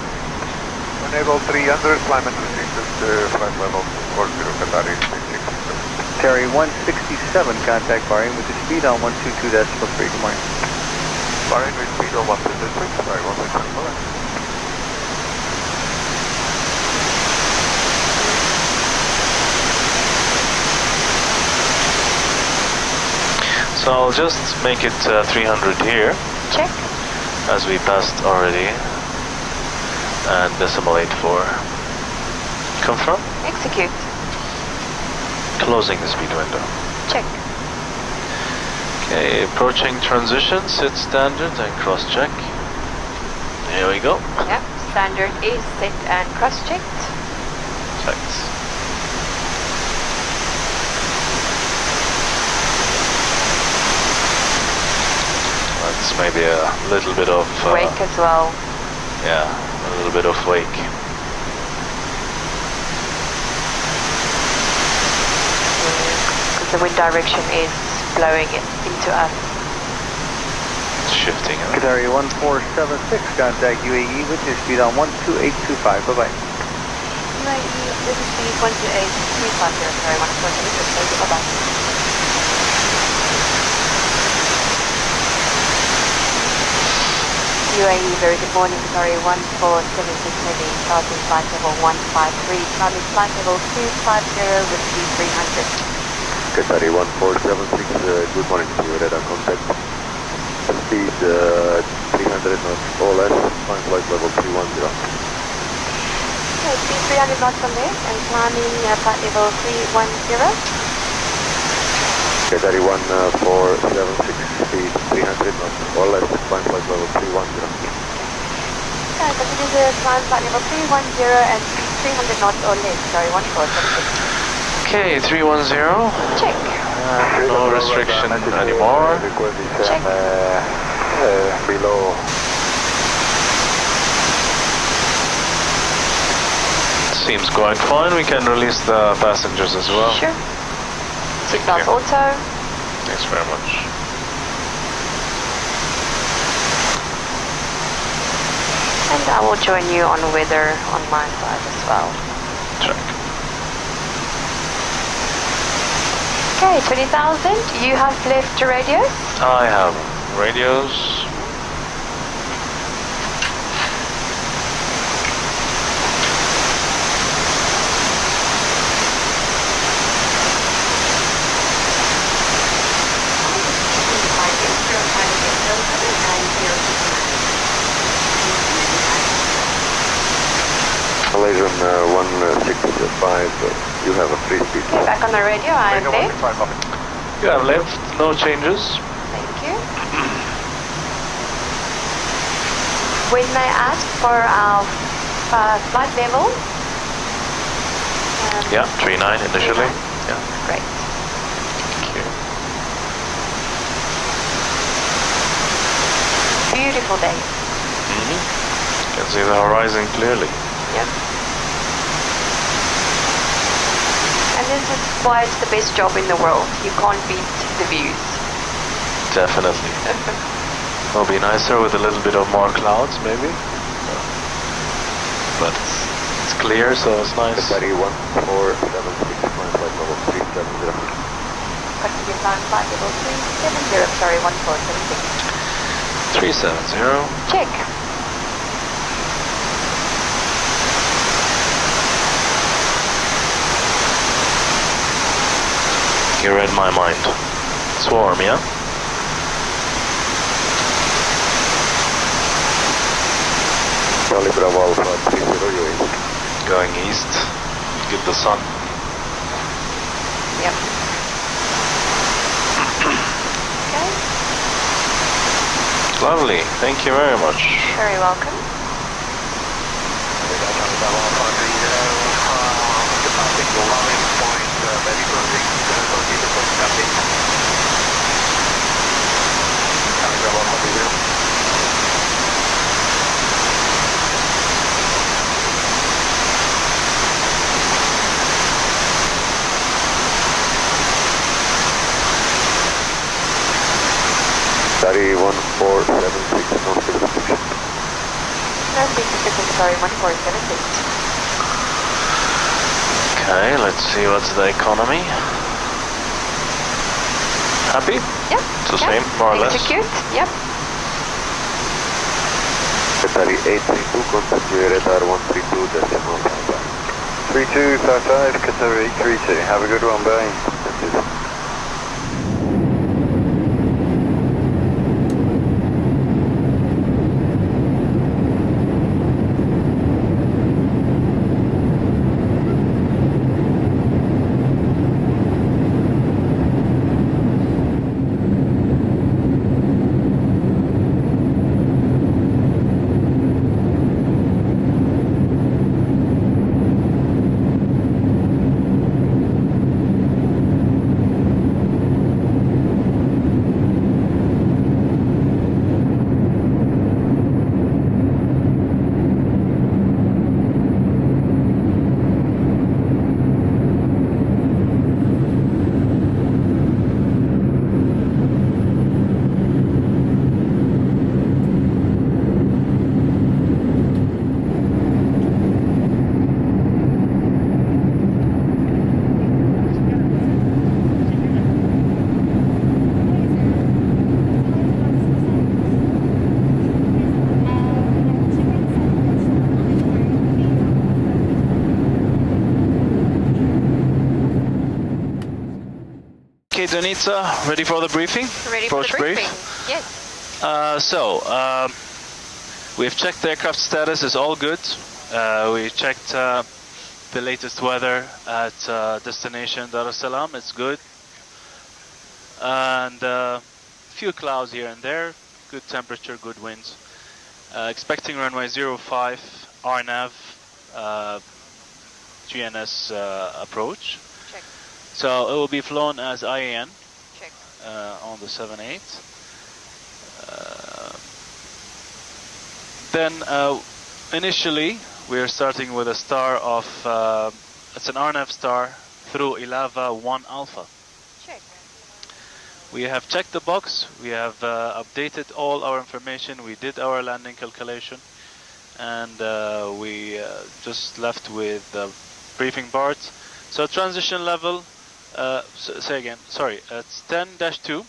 Enable 300, climb and restricted flight level 40, Qatar Airways 660. Terry 167, contact Bahrain with the speed on 122.3. Good morning. Bahrain with speed on 126, sorry, 126. So I'll just make it 300 here. Check. As we passed already. And decimate for. Confirm. Execute. Closing the speed window. Check. Okay, approaching transition, sit standard and cross check. Here we go. Yeah, standard is set and cross-checked. Thanks. That's maybe a little bit of... Wake as well. Yeah, a little bit of wake. Because the wind direction is blowing it into us. Shifting. Qatar 1476, contact UAE with your speed on 12825. Bye-bye. UAE, this is speed 128.350, sorry, 146, bye-bye. UAE, very good morning, sorry, 1476 heavy, starting flight level 153, climbing flight level 250 with speed 300. Qatar 1476, good morning to you, radar contact. Speed 300 knots or less, climb flight level 310. Okay, speed 300 knots from there, and climbing flight level 310. Qatar 1476, speed 300 knots or less, climb flight level 310. Okay, continue to climb flight level 310 and speed 300 knots or less, sorry, 1476. Okay, 310. Check. No restriction anymore. Check. Below. Seems going fine. We can release the passengers as well. Sure. Seatbelts auto. Thanks very much. And I will join you on weather on my side as well. Check. Okay, 20,000. You have left radios? I have radios. Malaysian 165, you have a free speed. Okay, back on the radio, I am left. You have left, no changes. Thank you. When they ask for our flight level? Yeah, 39 initially. 39. Yeah. Great. Thank you. Beautiful day. You can see the horizon clearly. Yep. And this is why it's the best job in the world. You can't beat the views. Definitely. It'll be nicer with a little bit of more clouds, maybe. But it's clear, so it's nice. Qatar 1476, climb flight level 370. Continue climb flight level 370, sorry, 1476. 370. Check. You read my mind. It's warm, yeah? Charlie Bravo Alpha 30 UAE. Going east. Get the sun. Yep. Okay. Lovely. Thank you very much. Very welcome. Departing your landing point, very closing. Qatari 1476, no civil restriction. Nice to meet you, Qatari 1476. Okay, let's see what's the economy. Happy? Yep. It's the same, more or less. Execute. Yep. Qatari 832, contact you radar 132.55. 3255, Qatar 832. Have a good one, bye. Okay, Donitsa, ready for the briefing? Ready for the Approach brief? briefing. Yes. We've checked the aircraft status, is all good. We checked the latest weather at destination Dar es Salaam, it's good. And few clouds here and there, good temperature, good winds. Expecting runway 05, RNAV, GNS approach. Check. So it will be flown as IAN. Check. On the 78. Then initially we are starting with a star of, it's an RNAV star through Ilava 1 Alpha. Check. We have checked the box, we have updated all our information, we did our landing calculation, and we just left with the briefing part. So transition level, say again, sorry, it's 10-2.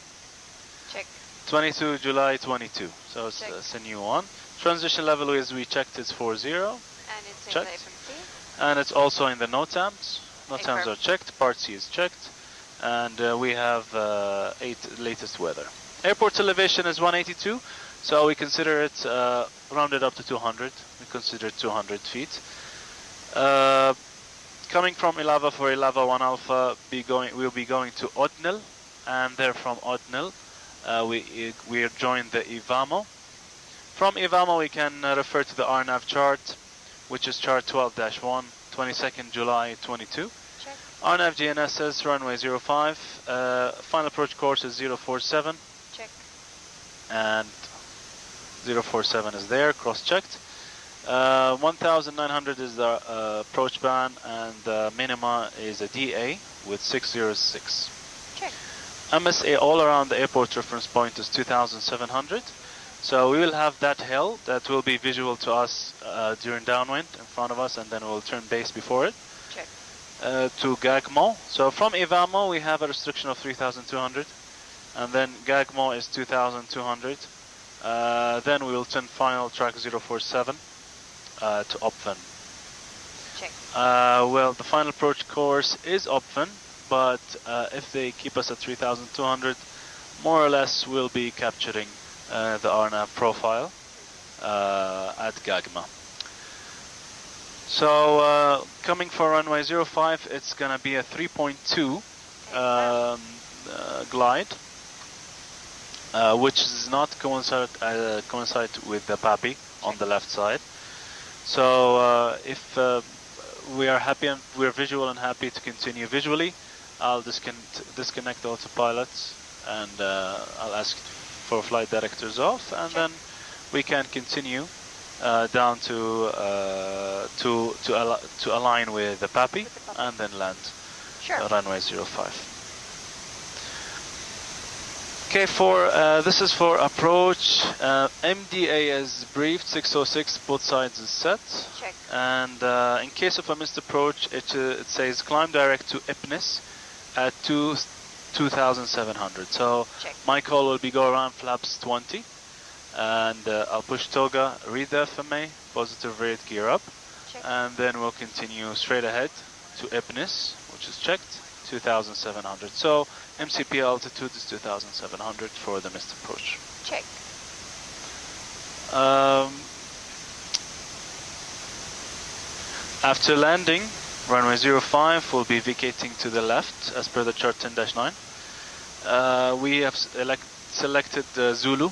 Check. 22 July 22, so Check. it's a new one. Transition level is, we checked, is 40. And it's in Checked. the FMC. And it's also in the NOTAMs. NOTAMs are checked, Part C is checked. And we have 8 latest weather. Airport elevation is 182, so we consider it rounded up to 200. We consider it 200 feet. Coming from Ilava for Ilava 1 Alpha, we'll be going to Odnil, and there from Odnil we join the IVAMO. From IVAMO we can refer to the RNAV chart, which is chart 12-1, 22nd July 22. Check. RNAV GNSS runway 05, final approach course is 047. Check. And 047 is there, cross-checked. 1900 is the approach band, and the minima is a DA with 606. Check. MSA all around the airport reference point is 2700. So we will have that hill that will be visual to us during downwind in front of us, and then we'll turn base before it. Check. To Gagmo. So from Ivamo we have a restriction of 3200, and then Gagmo is 2200. Then we will turn final track 047 to Opven. Check. Well, the final approach course is Opven, but if they keep us at 3200, more or less we'll be capturing the RNAV profile at Gagma. So coming for runway 05, it's gonna be a 3.2 glide, which does not coincide with the PAPI on the left side. So if we are happy and we're visual and happy to continue visually, I'll disconnect the autopilots, and I'll ask for flight directors off, and then we can continue down to align with the PAPI and then land Sure. runway 05. Okay, this is for approach. MDA is briefed, 606, both sides is set. Check. And in case of a missed approach, it says climb direct to Ipnis at 2,700. So check. My call will be go around flaps 20. And I'll push toga, read the FMA, positive rate, gear up. Check. And then we'll continue straight ahead to Ipnis, which is checked, 2,700. So MCP altitude is 2,700 for the missed approach. Check. After landing, runway 05 will be vacating to the left as per the chart 10-9. We have selected Zulu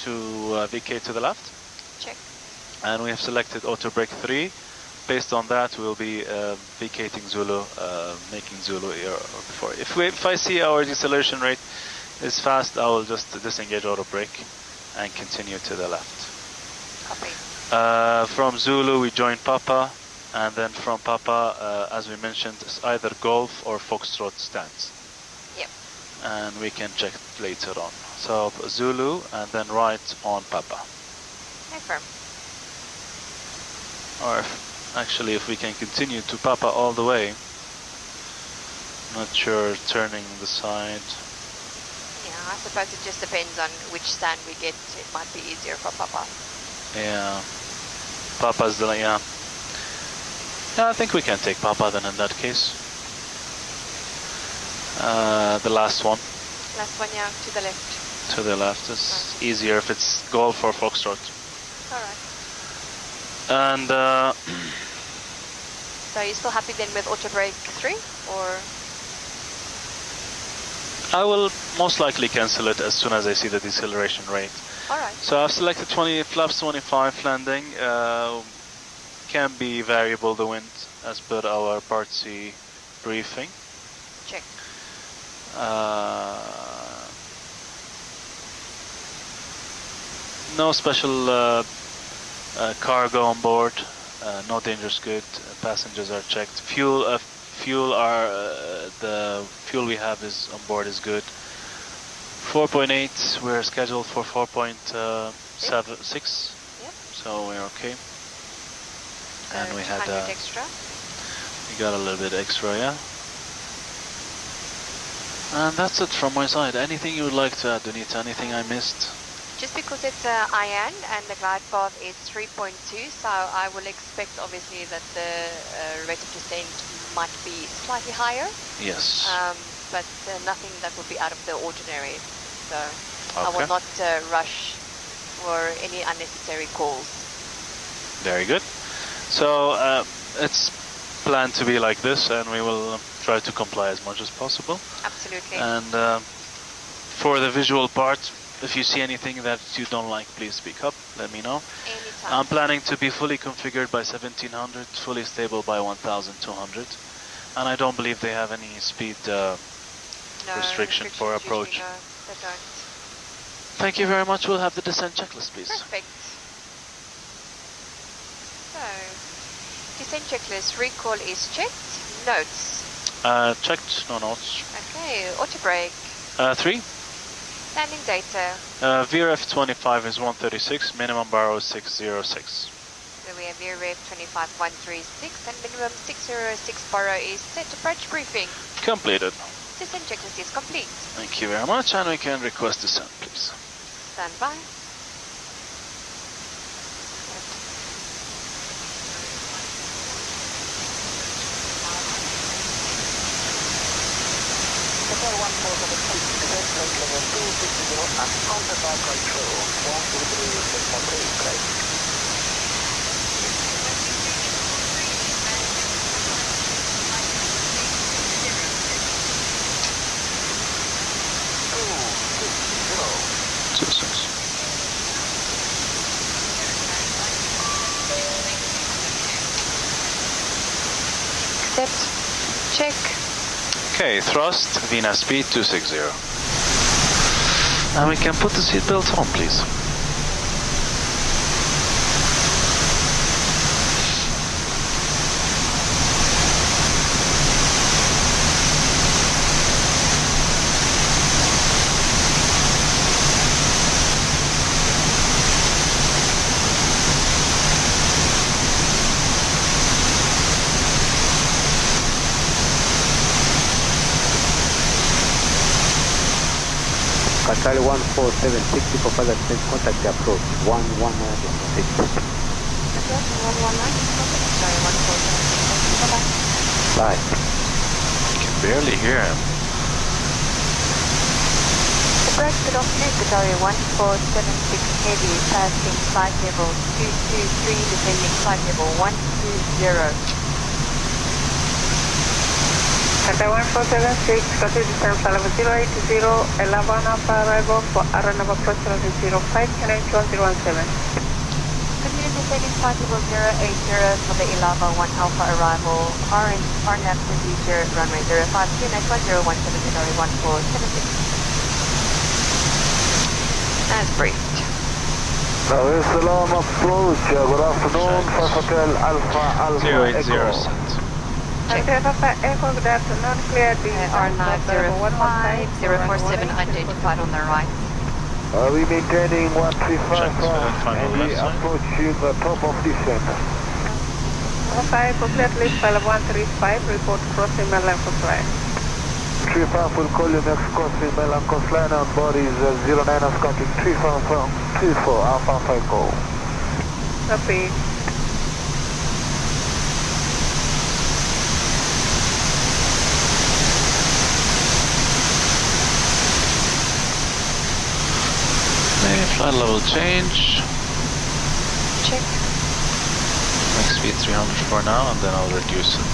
to vacate to the left. Check. And we have selected auto brake 3. Based on that, we'll be vacating Zulu, making Zulu before. If I see our deceleration rate is fast, I will just disengage auto brake and continue to the left. Copy. From Zulu, we join Papa, and then from Papa, as we mentioned, it's either Golf or Foxtrot stance. Yep. And we can check later on. So Zulu, and then right on Papa. Confirm. Or actually, if we can continue to Papa all the way. Not sure, turning the side. Yeah, I suppose it just depends on which stand we get. It might be easier for Papa. Yeah. Papa's the, yeah. Yeah, I think we can take Papa then in that case. The last one. Last one, yeah, to the left. To the left is easier if it's Golf or Foxtrot. Alright. And so are you still happy then with auto brake 3 or? I will most likely cancel it as soon as I see the deceleration rate. Alright. So I've selected flaps 25 landing. Can be variable the wind as per our Part C briefing. Check. No special cargo on board. No dangerous good. Passengers are checked. The fuel we have is on board is good. 4.8. We're scheduled for 4.6. Yep. So we're okay. And we had extra. we got a little bit extra, yeah. And that's it from my side. Anything you would like to add, Donita? Anything I missed? Just because it's IAN and the glide path is 3.2, so I will expect obviously that the rate of descent might be slightly higher. Yes. But nothing that would be out of the ordinary. So Okay. I will not rush for any unnecessary calls. Very good. So it's planned to be like this, and we will try to comply as much as possible. Absolutely. And for the visual part, if you see anything that you don't like, please speak up. Let me know. Anytime. I'm planning to be fully configured by 1700, fully stable by 1200. And I don't believe they have any speed restriction for approach. No, they don't. Thank you very much. We'll have the descent checklist, please. Perfect. So, descent checklist, recall is checked. Notes. Checked, no notes. Okay, auto brake. 3. Landing data. VRF 25 is 136, minimum barrow is 606. So we have VRF 25 136 and minimum 606 borrow is set. Approach briefing. Completed. Descent checklist is complete. Thank you very much, and we can request descent, please. Stand by. Accept. Check. Okay, thrust, VNAV speed 260. And we can put the seatbelt on, please. Charlie 14760 for further descent, contact the approach 119. Address 119, sorry, 14760, bye-bye. Bye. I can barely hear him. Pushback, good afternoon, Qatar 1476 Heavy, passing flight level 223, descending flight level 120. Qatar 1476, proceed descent flight level 080, Elavana for arrival for RNAV approach level 05, Canadian 2017. Good news, descending flight level 080 for the Ilava 1 Alpha arrival, RNAV procedure, runway 05, QNH 1017 Qatar 1476. As briefed. Salaam approach, good afternoon, 5 Hotel Alpha Alpha 080 Echo. set. Hotel Alpha Echo, good afternoon, clear the R905, 047 identified on the right. We maintaining 135 Check final and we left side. approaching the top of descent. 5, complete list file 135, report crossing mainland coastline. 35 will call you next crossing mainland coastline on board is 09 escorting 34 Alpha Echo. Copy. Okay, flight level change. Check, Max speed 300 for now, and then I'll reduce it.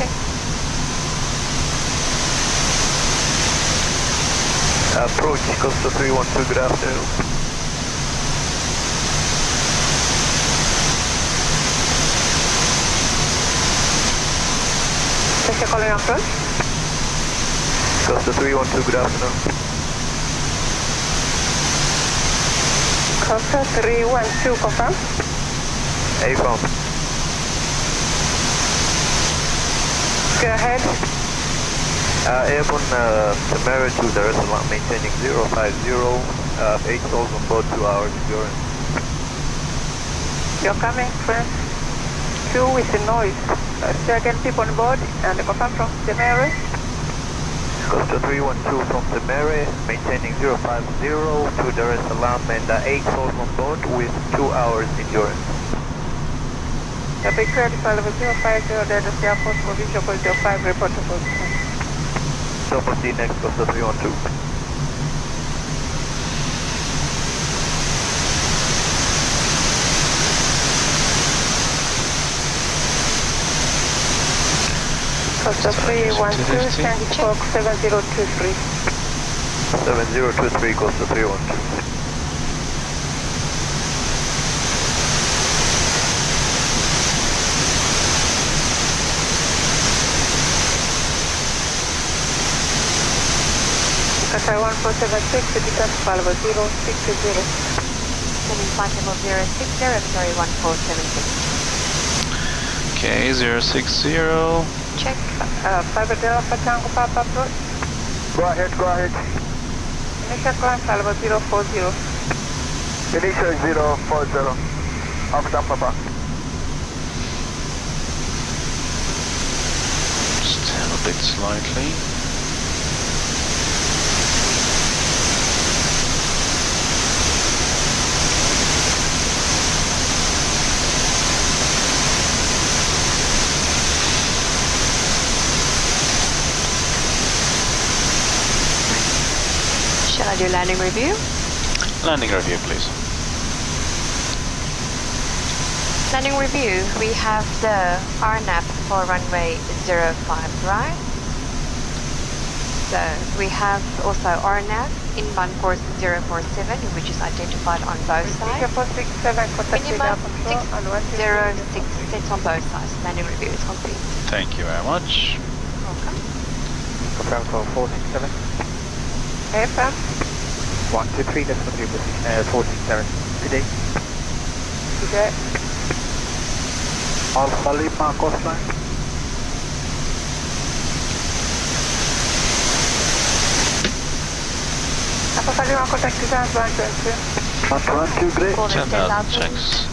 check. Approach Costa 312, good afternoon. Thank you, calling approach. Costa 312, good afternoon. Costa 312, confirm. A-found. Go ahead. Airborne Tamara to Dar es Salaam, maintaining 050, 8 souls on board, 2 hours endurance. You're coming, friends. 2 with the noise. Say again, people on board, and confirm from Temere. Costa 312 from Tamara, maintaining 050 to Dar es Salaam, and 8 souls on board with 2 hours endurance. The big clear file level 050, there is the airport for visual call 05, report to full. Top of the next Costa 312. Costa 312, Sandy Spock 7023. 7023, Costa 312. Qatar 1476, descent file level 060. Sending flight level 060, sorry, 1476. Okay, 060. Check. 5 Delta Tango Papa approach. Go ahead, go ahead. Initial climb file level 040. Initial 040. After Papa. Just a bit slightly. Shall I do landing review? Landing review, please. Landing review, we have the RNAV for runway 05, right? So we have also RNAV inbound course 047, which is identified on both sides. Minimum 606 sets on both sides. Landing review is complete. Thank you very much. Welcome. Confirm for 467. Airframe. 123, that's what you're position 467. Good day. Good day. Alpha Lima coastline. Alpha Lima contact design 120. 120, great. Call the 10,000 10,000. checks.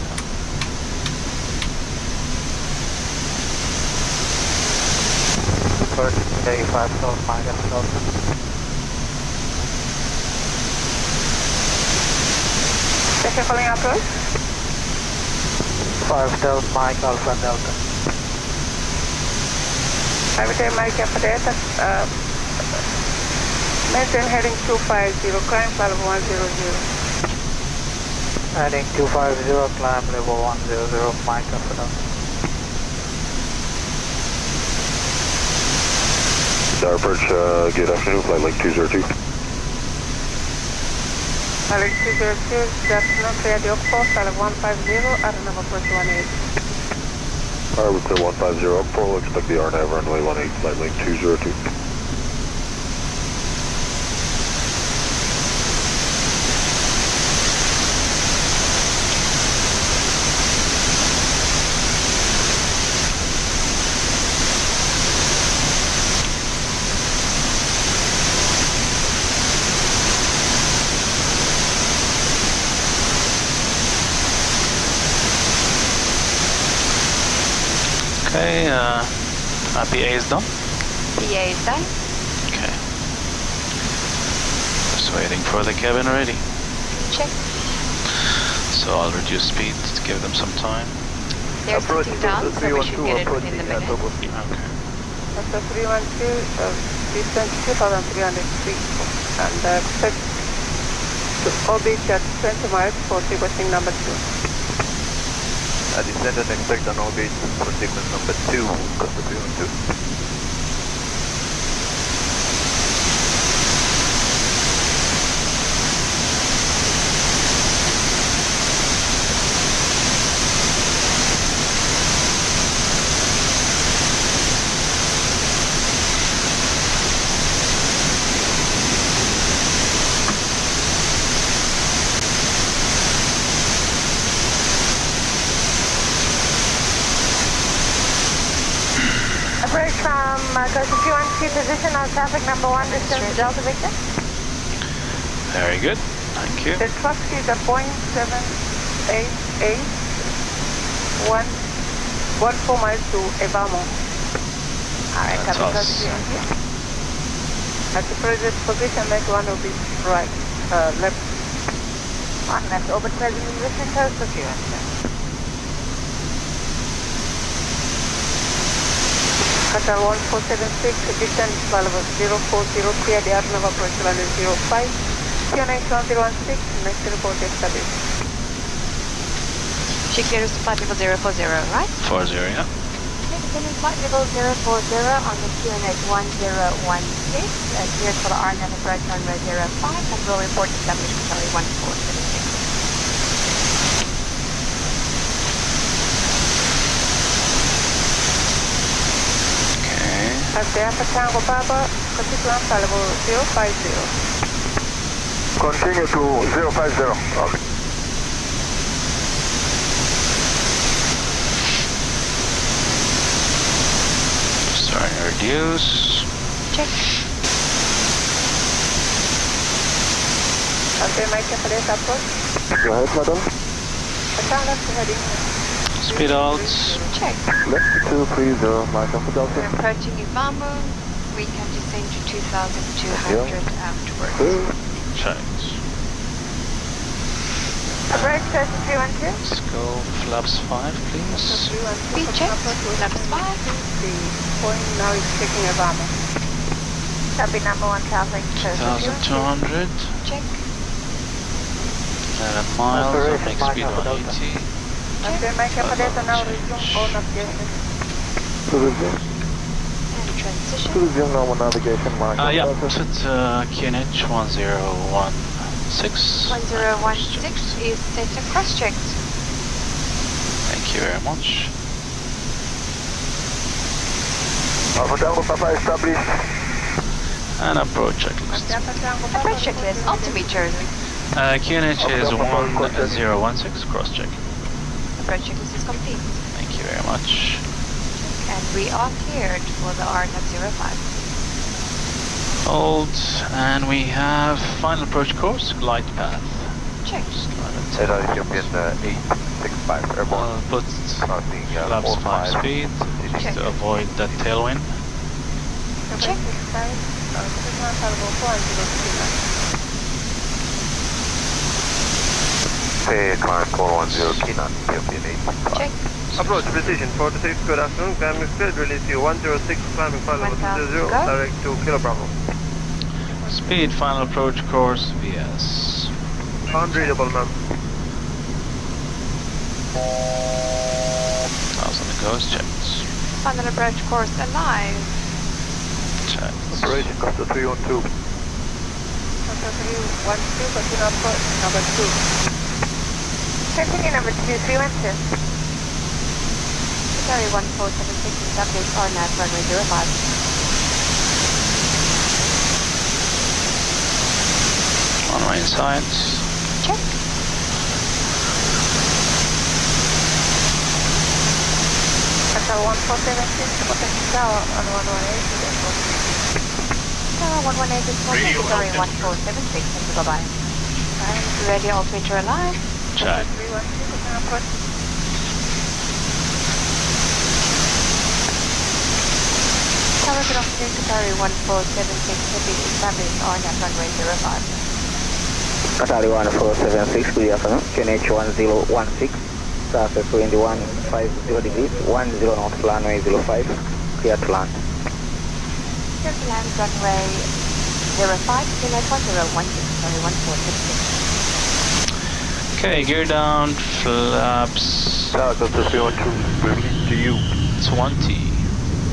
First day 5 south, minus south. Thank you for calling approach. 5 Delta Mike Alpha Delta. Habitat Mike Alpha Delta. Maintain heading 250, climb level 100. Heading 250, climb level 100, Mike Alpha Delta. Approach, good afternoon, flight like 202. Flight 202, good afternoon, clear the up course, level 150, RNAV approach 18. Alright, we're 150 up full, expect the RNAV runway 18, flight like 202. Okay, PA is done. PA is done. Okay. Just waiting for the cabin ready. Check. So I'll reduce speed to give them some time. They're sitting down, so we should get it within the minute. Okay. After 312, distance 2,300 feet, and expect to orbit at 20 miles for sequencing number 2. Descend and expect an orbit for sequence number 2, Costa 312. Approach from Costa 312 position on traffic number 1, distance to Delta Victor. Very good. Thank you. The truck is a Boeing 788, 14 miles to Evamo. Alright, That's copy us. Costa 312. At the present position, make one will be right, left. On left, orbit present position, Costa 312. Qatar 1476, distance level 040, clear the RNAV approach value 05, QNH 1016, next report established. She clears to flight level 040, right? 40, yeah. Descending flight level 040 on the QNH 1016, cleared for the RNAV approach runway 05, and will report established for Charlie 1476. At the Alpha Tango Papa, constituent level 050. Continue to 050. Okay. Starting to reduce. Check. Okay, Mike Alpha approach. Go ahead, madam. Qatar left heading. Speed out. Check. Left 230, Mike Alpha Delta. We're approaching Ivamo. We can descend to 2,200 afterwards. Checked. Approach Costa 312. Let's go flaps 5, please. Speed check. Flaps 5. The point now is checking Evamo. Copy number 1 traffic. 2,200. Check. 11 miles, so make speed 180. Okay, Mike Alpha now resume all navigation. And transition. Resume normal navigation, Mike. Yeah, set QNH 1016. 1016 is set and cross-checked. Thank you very much. Alpha Tango Papa established. And approach checklist. Approach checklist, altimeter. QNH is 1016, cross-check. Approach checklist is complete. Thank you very much. And we are cleared for the RNAV 05. Hold, and we have final approach course, glide path. Check. Radar Ethiopian 865 airborne. I'll put Crossing flaps 5 speed Check. to avoid that tailwind. Check. Cafe, climb 410, Kinan, European 85. Check. Approach precision 46, good afternoon, climbing speed, release you 106, climbing final 1000, 0, go. direct to Kilo Bravo. Speed, final approach course, VS. Unreadable, ma'am. 1000 goes, checked. Final approach course alive. Checked. Operation Costa 312. Costa 312, continue approach number 2. Continue number 2312. Sorry, 1476 subject on at runway 05. On my inside. Check. Qatar 1476, contact tower on 118. Tower 118 is sorry, 1476, thank you, bye-bye. And ready, all switcher alive. Check. 312, continue approach. Tower good afternoon, Qatar 1476, heavy established on at runway 05. Qatar 1476, good afternoon, QNH 1016, surface wind 150 degrees, 10 knots, runway 05, clear to land. Clear to land, runway 05, QNH 1016, sorry, 1476. Okay, gear down, flaps. Tower Costa 312, release to you. 20.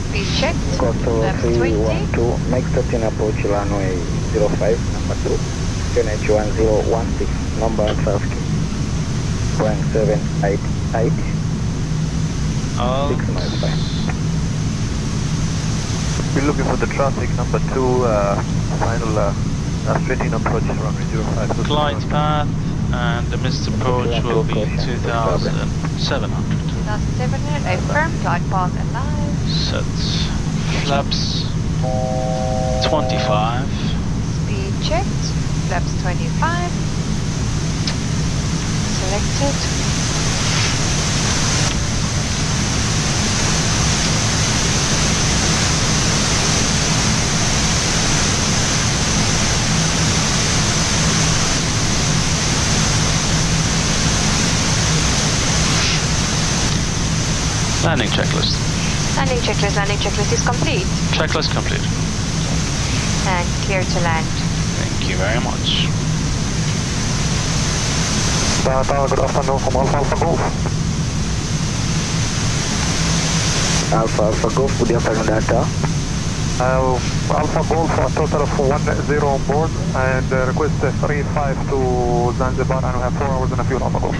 Speed checked, Costa flaps 20. 312, make 13 approach runway 05, number 2, QNH 1016, number traffic, Boeing 788, 6 miles by. We're looking for the traffic number 2, final straight in approach runway 05. Glide path and the missed approach will be 2700. 2700, affirm, glide path alive. Set. Flaps 25. Speed checked, flaps 25. Selected. Landing checklist. Landing checklist is complete. Checklist complete. And clear to land. Thank you very much. Tower, good afternoon from Alpha Golf. Alpha Golf, good afternoon, data. Alpha Golf, a total of 10 on board, and request 35 to Zanzibar, and we have 4 hours and a few Alpha Golf.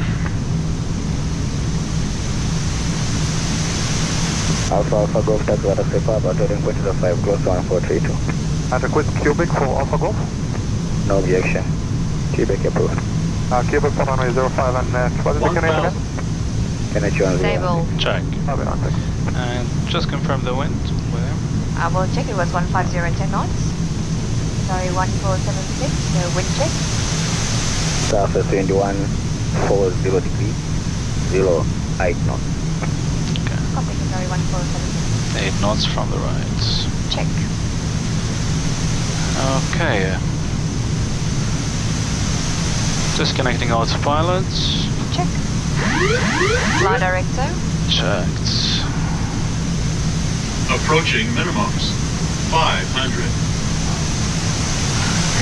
Alpha Golf, taxi at Sepa, about 5, close to 1432. And request cubic for Alpha Golf. No objection. Quebec approved. Cubic for runway 05, and what is the name again? NH10. Stable. Check. And just confirm the wind. Where? I will check, it was 150 and 10 knots. Sorry, 1476, wind check. Surface wind 140 degrees, 08 knots. Copy, sorry, 1476. 8 knots from the right. Check. Okay. Disconnecting autopilot. Check. Fly director. Checked. Approaching minimums. 500.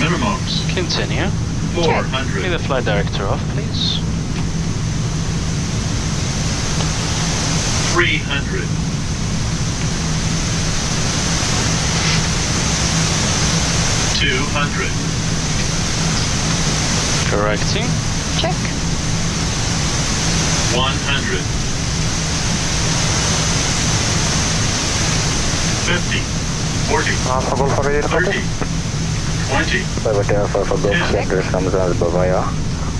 Minimums. Continue. 400. Leave the flight director off, please. 300. 200. Correcting. Check. 100. 50. 40. 30. 20. Private Alpha Golf, center from Zanzibar via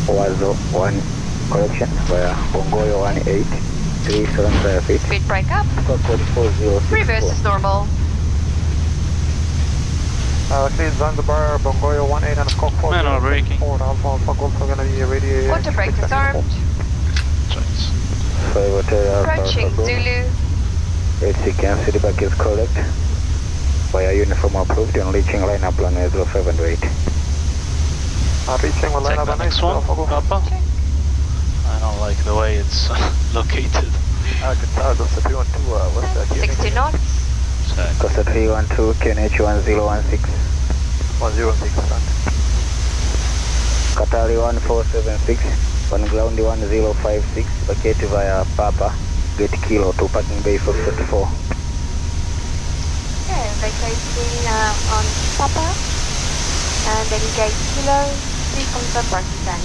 Wazo 1, correction, via Bongoyo 1837 feet. Speed break up. Code 4064. Reverse is normal. Please Zanzibar, Bongoyo 18 and Cockpit. Manual braking. Alpha Golf are going to be ready. Auto brake disarmed. Approaching Zulu. 8 seconds, feedback is correct. Via uniform approved and reaching line up runway 05 and 8. Reaching line up next one. Papa. like the way it's located. Qatar, Costa 312, what's that? 60 knots. Check. Costa 312, QNH 1016. 106, stand. Qatar 1476, on ground 1056, vacate via Papa, get Kilo to parking bay 434. Okay, vacating on Papa, and then gate Kilo, 3 from the parking stand.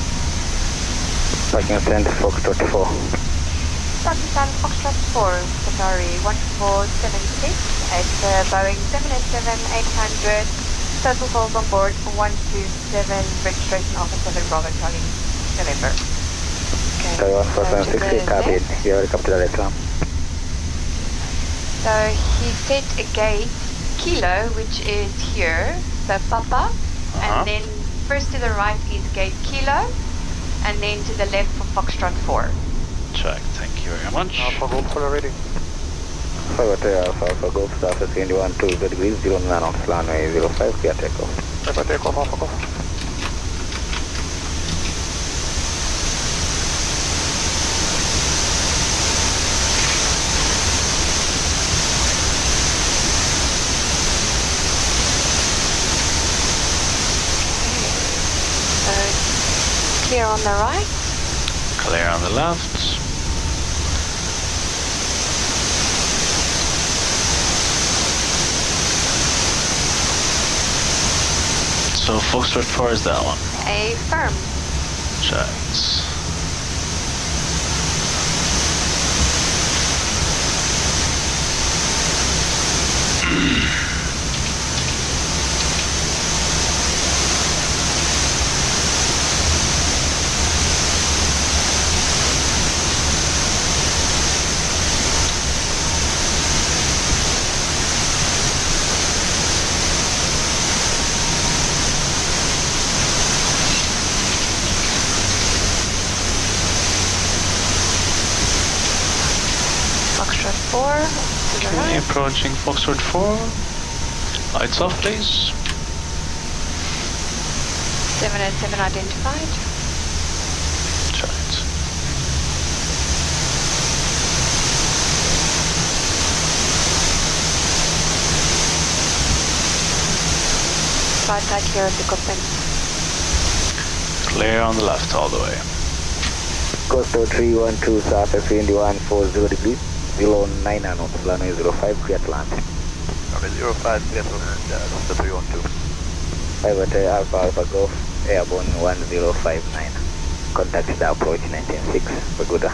Parking stand Foxtrot 4. Parking stand Foxtrot 4, Qatari 1476, at Boeing 787-800, total calls on board 127, registration Alpha 7 Bravo Charlie, November. Okay, Qatar 1460, cabin, you are welcome to the Salaam. So he set a gate Kilo, which is here, so Papa, and then first to the right is gate Kilo, and then to the left for Foxtrot 4. Check, thank you very much. Alpha Golf for the reading. Alpha Golf, surface wind 12 degrees, 09 knots, runway 05, clear takeoff. Clear takeoff, Alpha Golf. So clear on the right. Clear on the left. So Foxtrot 4 is that one. A firm. Checks. Foxtrot 4 to the Okay, right. approaching Foxtrot 4. Lights off, please. 787 identified. Checked. Right side clear of the cockpit. Clear on the left all the way. Costa 312, surface wind 140 degrees, 09 knots, runway 05, clear to land. Runway 05, clear to land, Costa 312. Alpha Alpha Golf, airborne 1059. Contact the approach 196, Pagoda.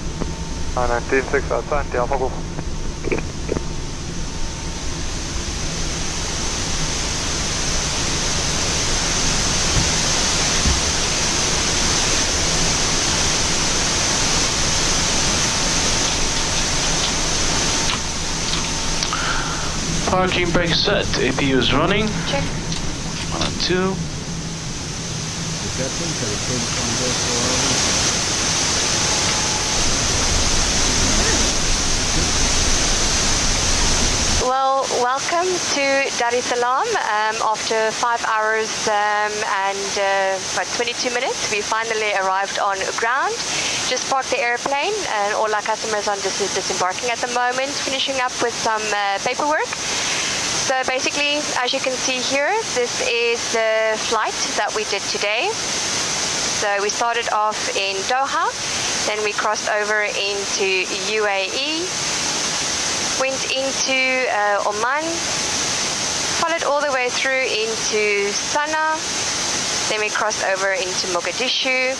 196, outside, Alpha Golf. Parking brake set. APU is running. Check. 1 and 2. Well, welcome to Dar es Salaam. After 5 hours and about 22 minutes, we finally arrived on ground. Just parked the airplane, and all our customers are disembarking at the moment, finishing up with some paperwork. So basically, as you can see here, this is the flight that we did today. So we started off in Doha, then we crossed over into UAE, went into Oman, followed all the way through into Sana'a, then we crossed over into Mogadishu,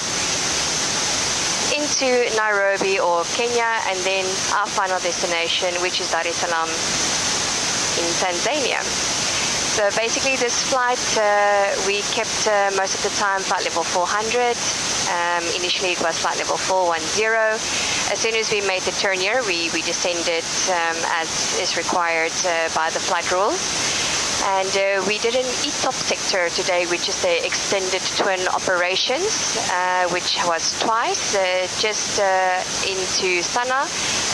into Nairobi or Kenya, and then our final destination, which is Dar es Salaam in Tanzania. So basically this flight, we kept most of the time flight level 400. Initially it was flight level 410. As soon as we made the turn here, we descended as is required by the flight rules. And we did an ETOP sector today, which is the extended twin operations, which was twice, just into Sana'a,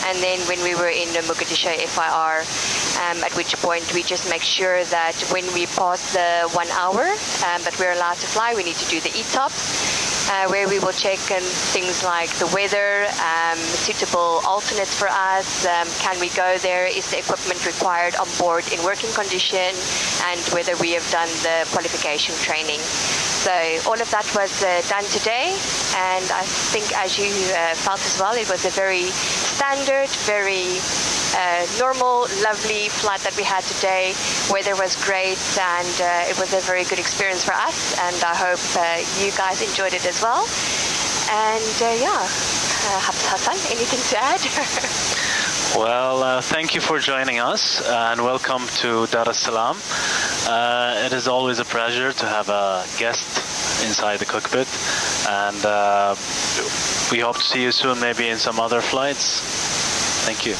and then when we were in the Mogadishu FIR, at which point we just make sure that when we pass the 1 hour that we're allowed to fly, we need to do the ETOP. where we will check things like the weather, suitable alternates for us, can we go there, is the equipment required on board in working condition, and whether we have done the qualification training. So all of that was done today, and I think as you felt as well, it was a very standard, very normal, lovely flight that we had today. Weather was great, and it was a very good experience for us, and I hope you guys enjoyed it as well. And Hassan, anything to add? Well, thank you for joining us, and welcome to Dar es Salaam. It is always a pleasure to have a guest inside the cockpit, and we hope to see you soon, maybe in some other flights. Thank you.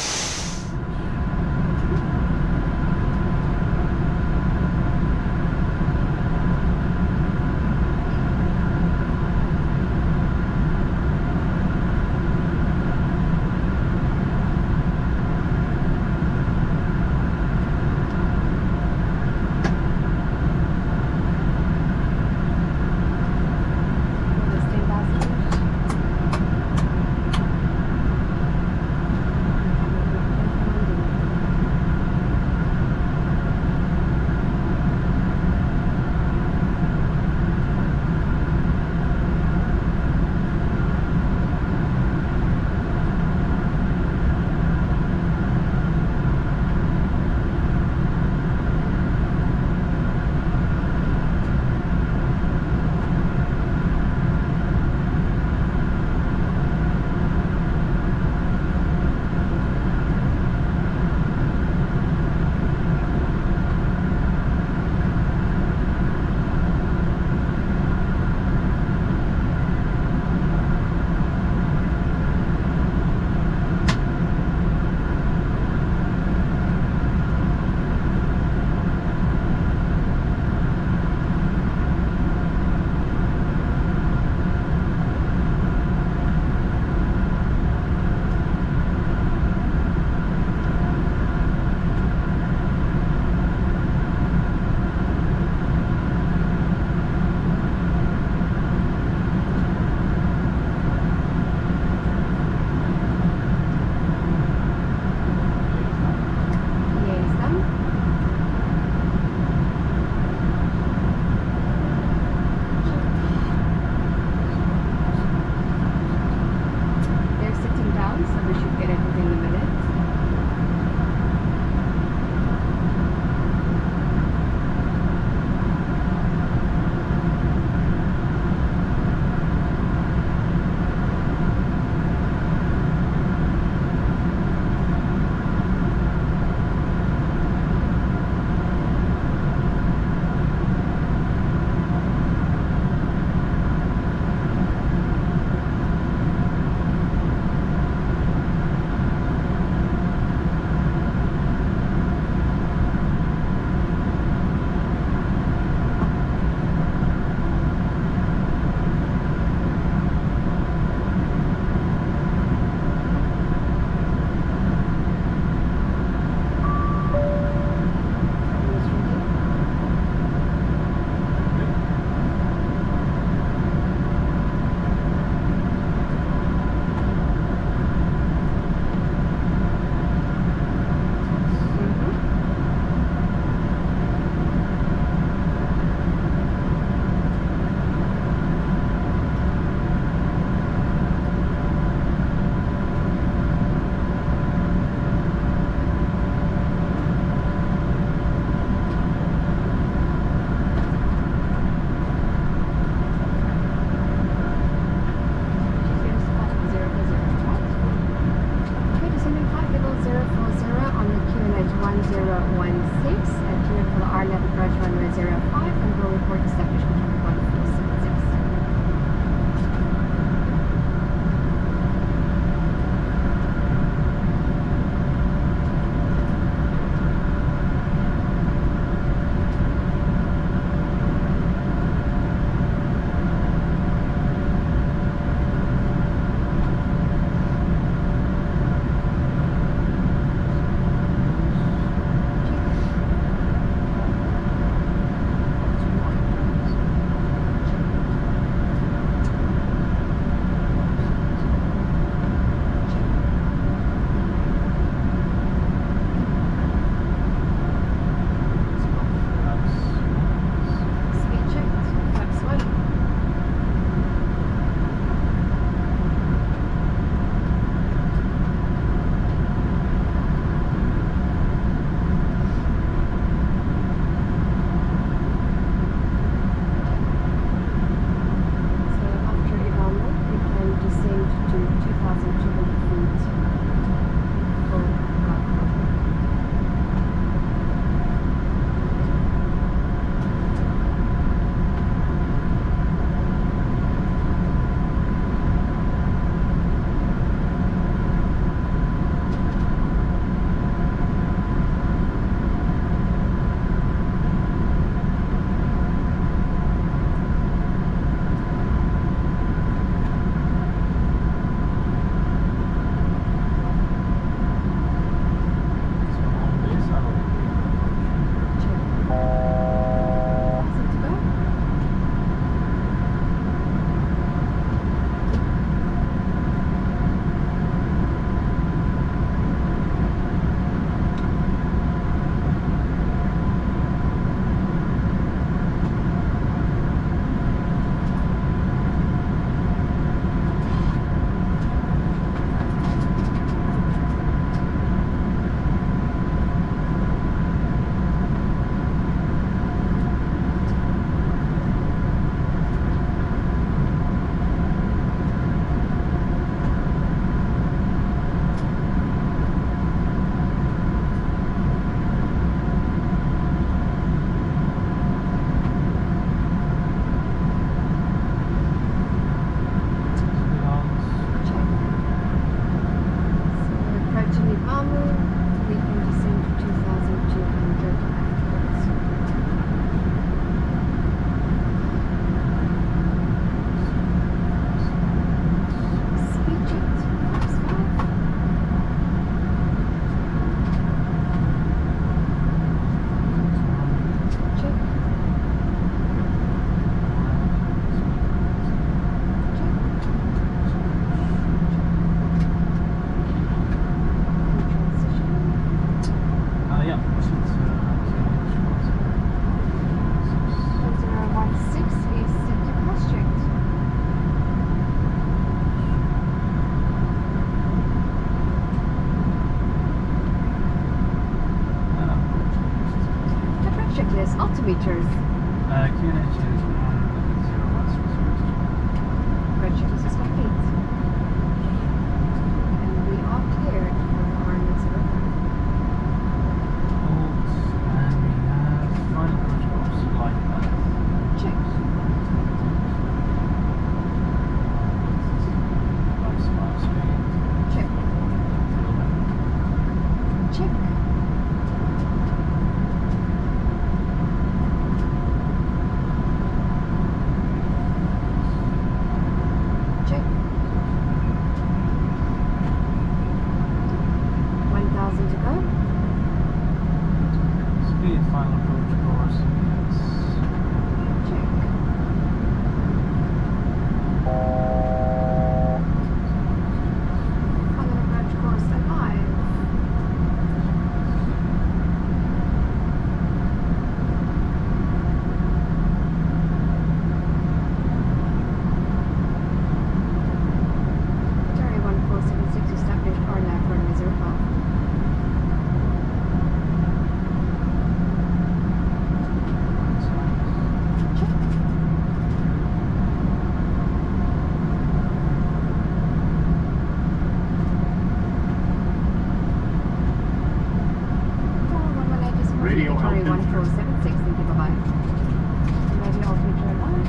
Checklist altimeters. QNH is 101. Red checklist is complete. And we are cleared for Arnold 05. Hold, and we have final approach course, like that. Check. Smile speed. Check. Check. Check. 1,000 to go. Speed, final approach course, yes. Check. Final approach course alive. Qatar 1476 established RNAV runway 05. Radio Qatar altimeter. 1476, thank you, bye-bye. Radio altimeter alive.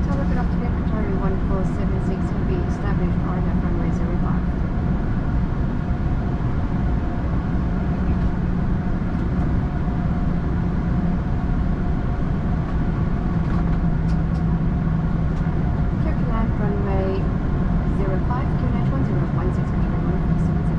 Tower good afternoon, Qatar 1476 will be established RNAV runway 05. Clear to land runway 05, QNH 1016, Qatar 1476.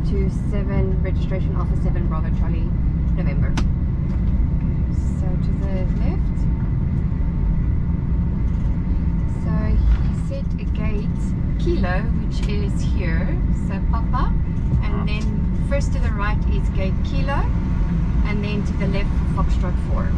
127, registration Alpha 7 Bravo Charlie, November. Okay, so to the left. So he set a gate Kilo, which is here, so Papa, and then first to the right is gate Kilo, and then to the left Foxtrot 4.